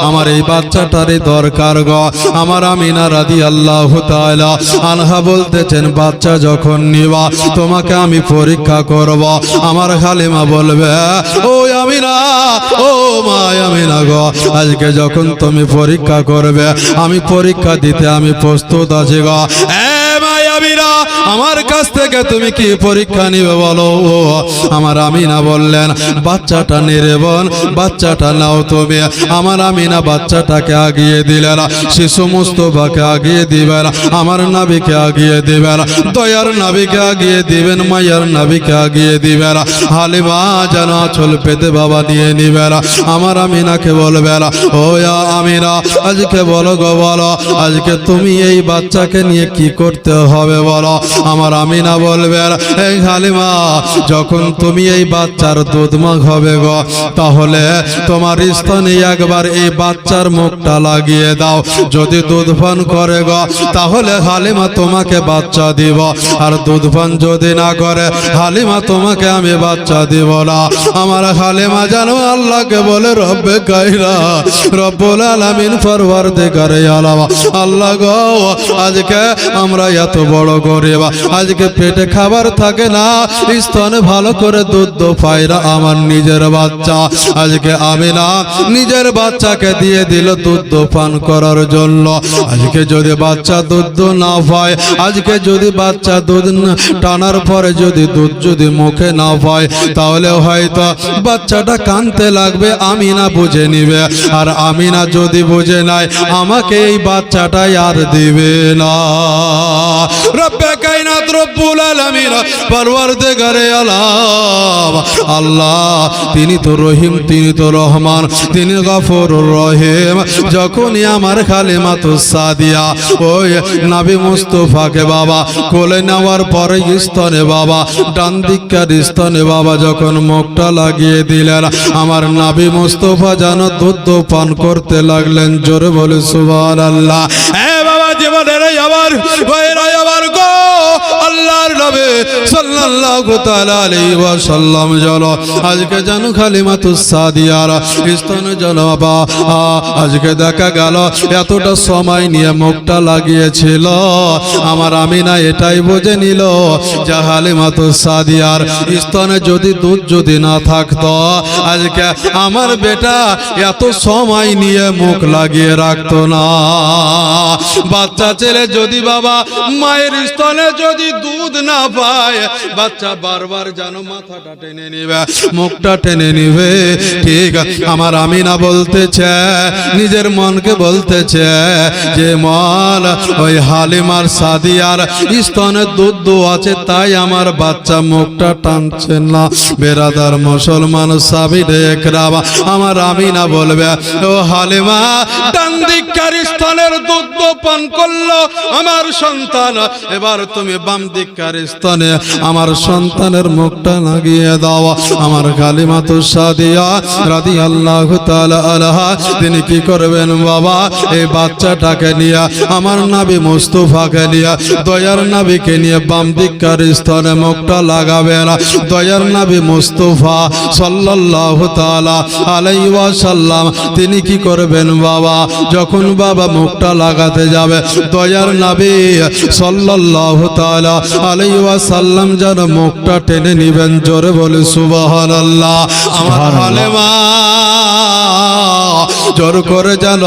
আমার এই বাচ্চাটারই দরকার গো। আমার আমিনা রাদিয়াল্লাহু তাআলা আনহা বলতেছেন, বাচ্চা যখন নিবা তোমাকে আমি পরীক্ষা করব। আমার হালিমা বলবে, ও আমিনা, ও মা আমিনা গো, আজকে যখন তুমি পরীক্ষা করবে আমি পরীক্ষা দিতে আমি প্রস্তুত আছি গো। আমার কাছ থেকে তুমি কি পরীক্ষা নিবে বলো? আমার আমিনা বললেন, বাচ্চাটা নিরে বোন, বাচ্চাটা নাও তুমি। আমার আমিনা বাচ্চাটাকে আগিয়ে দিলেন, শিশু মুস্তাফাকে আগিয়ে দিবেন, আমার নবীকে আগিয়ে দিবেন, দয়ার নবীকে আগিয়ে দিবেন, মায়ার নবীকে আগিয়ে দিবেন। হালিমা যেন আঁচল পেতে বাবা নিয়ে নিবেন। আমার আমিনাকে বলবেন, ও আমিনা আজকে বলো গো, বলো আজকে তুমি এই বাচ্চাকে নিয়ে কি করতে হবে বলো। আমার আমিনা বলবেন, এই হালিমা যখন তুমি এই বাচ্চার দুধ মাখ হবে গো, তাহলে তোমার স্তনে একবার এই বাচ্চার মুখটা লাগিয়ে দাও, যদি দুধ পান করে গো তাহলে হালিমা তোমাকে বাচ্চা দিব, আর দুধ পান যদি না করে হালিমা তোমাকে আমি বাচ্চা দিব না। আমার হালিমা জানো আল্লাহকে বলে, রব্বে কায়রা রব্বুল আলামিন পরওয়ারদিগারে আলাম, আল্লাহ গো আজকে আমরা এত বড় গরিব, আজকে পেটে খাবার থাকে না, স্তনে ভালো করে দুধ পায় না আমার নিজের বাচ্চা, আজকে আমি না নিজের বাচ্চাকে দিয়ে দিল দুধ পান করার জন্য। আজকে যদি বাচ্চা দুধ না পায়, আজকে যদি বাচ্চা দুধ টানার পরে যদি দুধ যদি মুখে না পায়, তাহলে হয়তো বাচ্চাটা কাঁদতে লাগবে, আমি না বুঝে নিবে, আর আমি না যদি বুঝে নাই আমাকে এই বাচ্চাটাই আর দিবে না। রব্বে কায়নাত রব্বুল আলামিন পরওয়ারদিগারে আলাম, আল্লাহ তিনি তো রহিম, তিনি তো রহমান, তিনি গফুরুর রহিম। যখনই আমার হালিমাতুস সাদিয়া ওই নবী মুস্তাফাকে বাবা কোলে নেওয়ার পরে স্তনে বাবা ডান দিকের স্তনে বাবা যখন মুখটা লাগিয়ে দিলেন, আমার নবী মুস্তাফা যেন দুধ পান করতে লাগলেন। জোরে বলে সুবহানাল্লাহ। এ বাবা জীবনের আবার ভাইরা আবার গো, আল্লাহর নবী সাল্লাল্লাহু তাআলা আলাইহি ওয়াসাল্লাম জানো আজকে জানো হালিমাতুস সাদিয়ার স্তনে জানো বাবা আজকে দেখা গেল এতটা সময় নিয়ে মুখটা লাগিয়েছিল, আমার আমিনা এটাই বুঝে নিল যে হালিমাতুস সাদিয়ার স্তনে যদি দুধ যদি না থাকতো আজকে আমার বেটা এত সময় নিয়ে মুখ লাগিয়ে রাখতো না। বাচ্চা ছেলে যদি বাবা মায়ের স্তনে যদি দুধ না পায়, বাচ্চা বারবার যেন মাথাটা টেনে নিবে, মুখটা টেনে নিবে। ঠিক আমার আমিনা বলতেছে, নিজের মনকে বলতেছে যে মন ওই হালিমার সাদিয়ার স্তনে দুধ আছে, তাই আমার বাচ্চা মুখটা টানছে না। বেরাদার মুসলমান সাবিরে একরাম, আমার আমিনা বলবে, ও হালিমা ডান দিকের স্তনের দুধ পান করলো আমার সন্তান, এবার তুমি বাম দিকের স্তনে আমার সন্তানের মুখটা লাগিয়ে দাও। আমার হালিমাতুস সাদিয়া রাদিয়াল্লাহু তাআলা আনহা তিনি কি করবেন বাবা, এই বাচ্চাটাকে নিয়ে আমার নবী মুস্তাফাকে নিয়ে দয়ার নবীকে নিয়ে বাম দিকের স্তনে মুখটা লাগাবেন। দয়ার নবী মুস্তাফা সাল্লাল্লাহু তাআলা আলাইহি ওয়াসাল্লাম তিনি কি করবেন বাবা, যখন বাবা মুখটা লাগাতে যাবে দয়ার নবী সাল্লাল্লাহু তাআলা আলাইহি ওয়াসাল্লাম যেন মুখটা টেনে নিবেন। জোরে বলে সুবহানাল্লাহ। আমার হালিমা জোর করে যেন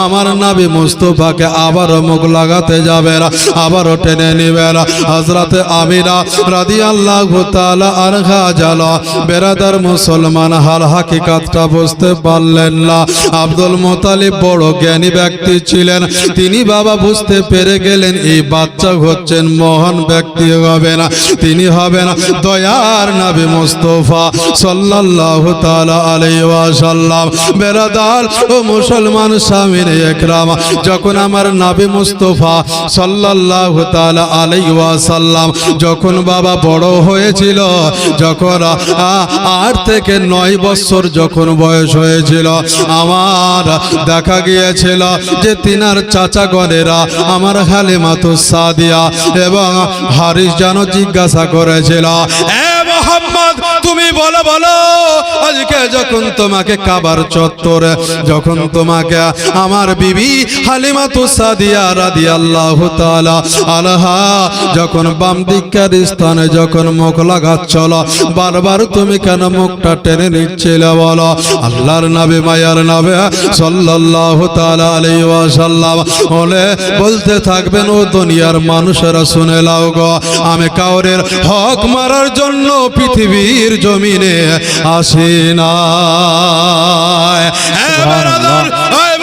আমার নবী মুস্তাফাকে আবারও মুখ লাগাতে যাবেন, আবারও টেনে নিবেন। হযরতে আমিনা রাদিয়াল্লাহু তাআলা আনহা যেন বেরাদার মুসলমান হাল হাকিকাতটা বুঝতে পারলেন না। আব্দুল মুত্তালিব বড় জ্ঞানী ব্যক্তি ছিলেন, তিনি বাবা বুঝতে পেরে গেলেন এই বাচ্চা হচ্ছেন মহান ব্যক্তি হবে না, তিনি হবেন দয়ার নবী মুস্তাফা সাল্লাল্লাহু তাআলা আলাইহি ওয়াসাল্লাম। বেরাদার ও মুসলমান সামিনে একরাম, যখন আমার নবী মুস্তাফা সাল্লাল্লাহু তাআলা আলাইহি ওয়াসাল্লাম যখন বাবা বড় হয়েছিল, যখন 8 থেকে 9 বছর যখন বয়স হয়েছিল, আমার দেখা গিয়েছিল যে তিনার চাচাগণেরা আমার হালিমাতুস সাদিয়া এবং হারিস যেন জিজ্ঞাসা করেছিল, এ মুহাম্মদ তুমি বলো বলো, আজকে যখন তোমাকে কাবার চত্বরে যখন তোমাকে আমার বিবি হালিমাতুস সাদিয়া রাদিয়াল্লাহু তাআলা আনহা যখন বাম দিকের স্থানে যখন মুখ লাগাচ্ছিল, বারবার তুমি কেন মুখটা টেনে নিচ্ছিলে বলো? আল্লাহর নবী মায়ার নবী সাল্লাল্লাহু তাআলা আলাইহি ওয়াসাল্লাম বলতে থাকবেন, ও দুনিয়ার মানুষেরা শুনে লাও গো, আমি কাউরের হক মারার জন্য পৃথিবীর জমিনে আসি না।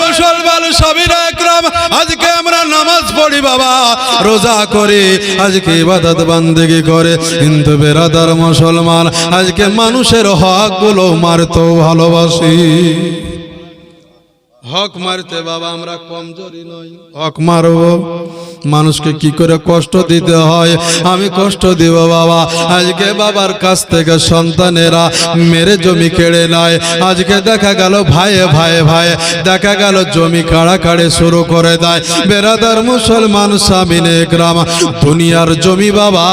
মুসলমান সাবিরা একরাম, আজকে আমরা নামাজ পড়ি বাবা, রোজা করি, আজকে ইবাদত বান্দেগি করে, কিন্তু বেরাদার মুসলমান আজকে মানুষের হক গুলো মারতে ভালোবাসি। হক মারতে বাবা আমরা কমজোরি নই, হক মারবো। মানুষকে কি করে কষ্ট দিতে হয় আমি কষ্ট দিব বাবা। আজকে বাবার কাছ থেকে সন্তানেরা মেরে জমি কেড়ে নেয়, আজকে দেখা গেল ভাইয়ে ভাইয়ে ভাইয়ে দেখা গেল জমি কাড়াকাড়ি শুরু করে দেয়। বেরাদার মুসলমান সামিনে একরাম, দুনিয়ার জমি বাবা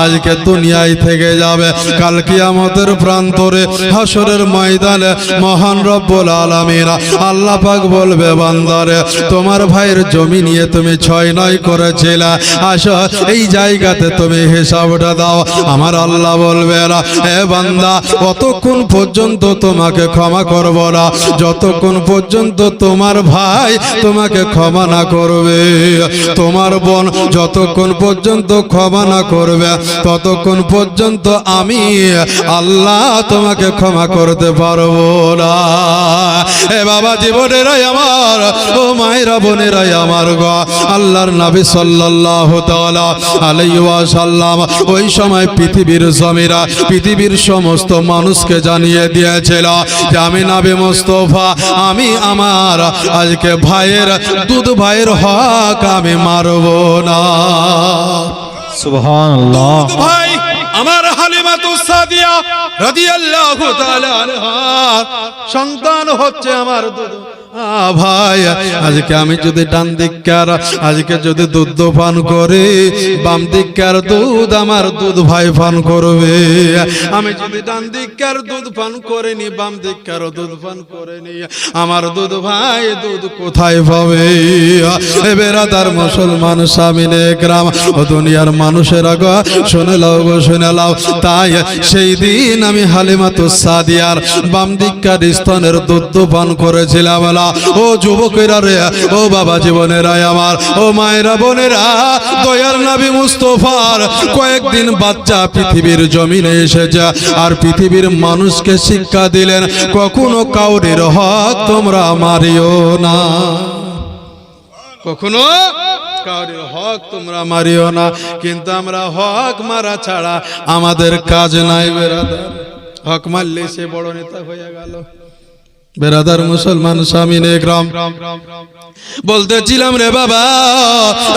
আজকে দুনিয়ায় থেকে যাবে, কাল কিয়ামতের প্রান্তরে হাসরের ময়দানে মহান রব্বুল আলামিন আল্লাহ পাক বলবে, বান্দারে তোমার ভাইয়ের জমি নিয়ে তুমি 6-9 করেছিলে, আসো এই জায়গাতে তুমি হিসাবটা দাও। আমার আল্লাহ বলবে না, এ বান্দা কতক্ষণ পর্যন্ত তোমাকে ক্ষমা করব না যতক্ষণ পর্যন্ত তোমার ভাই তোমাকে ক্ষমা না করবে, তোমার বোন যতক্ষণ পর্যন্ত ক্ষমা না করবে ততক্ষণ পর্যন্ত আমি আল্লাহ তোমাকে ক্ষমা করতে পারবো না। এ বাবা জীবনেরাই আমার, ও মায়েরা বোনেরাই আমার গো, আল্লাহর নবী সাল্লাল্লাহু তাআলা আলাইহি ওয়াসাল্লাম ওই সময় পৃথিবীর জমিরা পৃথিবীর সমস্ত মানুষকে জানিয়ে দিয়েছিল যে আমি নবী মুস্তাফা, আমি আমার আজকে ভাইয়ের দুধ ভাইয়ের হক আমি মারব না। সুবহানাল্লাহ। ভাই আমার হালিমাতুস সাদিয়া রাদিয়াল্লাহু তাআলা আনহা সন্তান হচ্ছে আমার দুধ ভাই। আজকে আমি যদি ডান দিককার আজকে যদি দুধ পান করে, বাম দিককার দুধ আমার দুধ ভাই পান করবে। আমি যদি ডান দিককার দুধ পান করিনি, বাম দিককার দুধ পান করিনি, আমার দুধ ভাই দুধ কোথায় পাবে? এ বেরাদার মুসলমান সামিনে একরাম, ও দুনিয়ার মানুষেরা গো শুনে লাও গো শুনে লাও। তাই সেই দিন আমি হালিমাতুস সাদিয়ার বাম দিককার স্তনের দুধ পান করেছিলাম। ও যুবকেরা রে, ও বাবা জীবনেরা আমার, ও মায়েরা বোনেরা, দয়ার নবী মুস্তাফার কয়েকদিন বাচ্চা পৃথিবীর জমিনে এসেছে আর পৃথিবীর মানুষকে শিক্ষা দিলেন, কখনো কাউরের হক তোমরা মারিও না, কখনো কাউরের হক তোমরা মারিও না। কিন্তু আমরা হক মারা ছাড়া আমাদের কাজ নাই বেরাদার। হক মারলে সে বড় নেতা হয়ে গেল। বেরাদার মুসলমান সামিনে একরাম, বলতেছিলাম রে বাবা,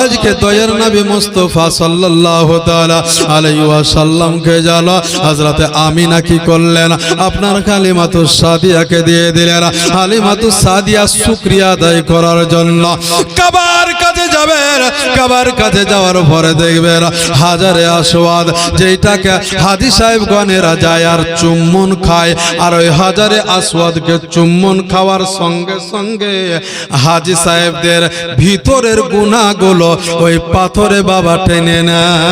আজকে দয়ার নবী মুস্তাফা সাল্লাল্লাহু তাআলা আলাইহি ওয়াসাল্লামকে জানো হযরতে আমিনা কি করলেন? আপনার হালিমাতুস সাদিয়াকে দিয়ে দিলেন। হালিমাতুস সাদিয়া শুকরিয়া আদায় করার জন্য কাবার কাছে যাবেন। কাবার কাছে যাওয়ার পরে দেখবেন হাজারে আসওয়াদ, যেটাকে হাজী সাহেবগণেরা যায় আর চুম্বন খায়, আর ওই হাজারে আসওয়াদকে চুম্বন খাওয়ার সঙ্গে সঙ্গে হাজী সাহেবদের ভিতরের গুনাহগুলো ওই পাথরে বাবা টেনে নেয়।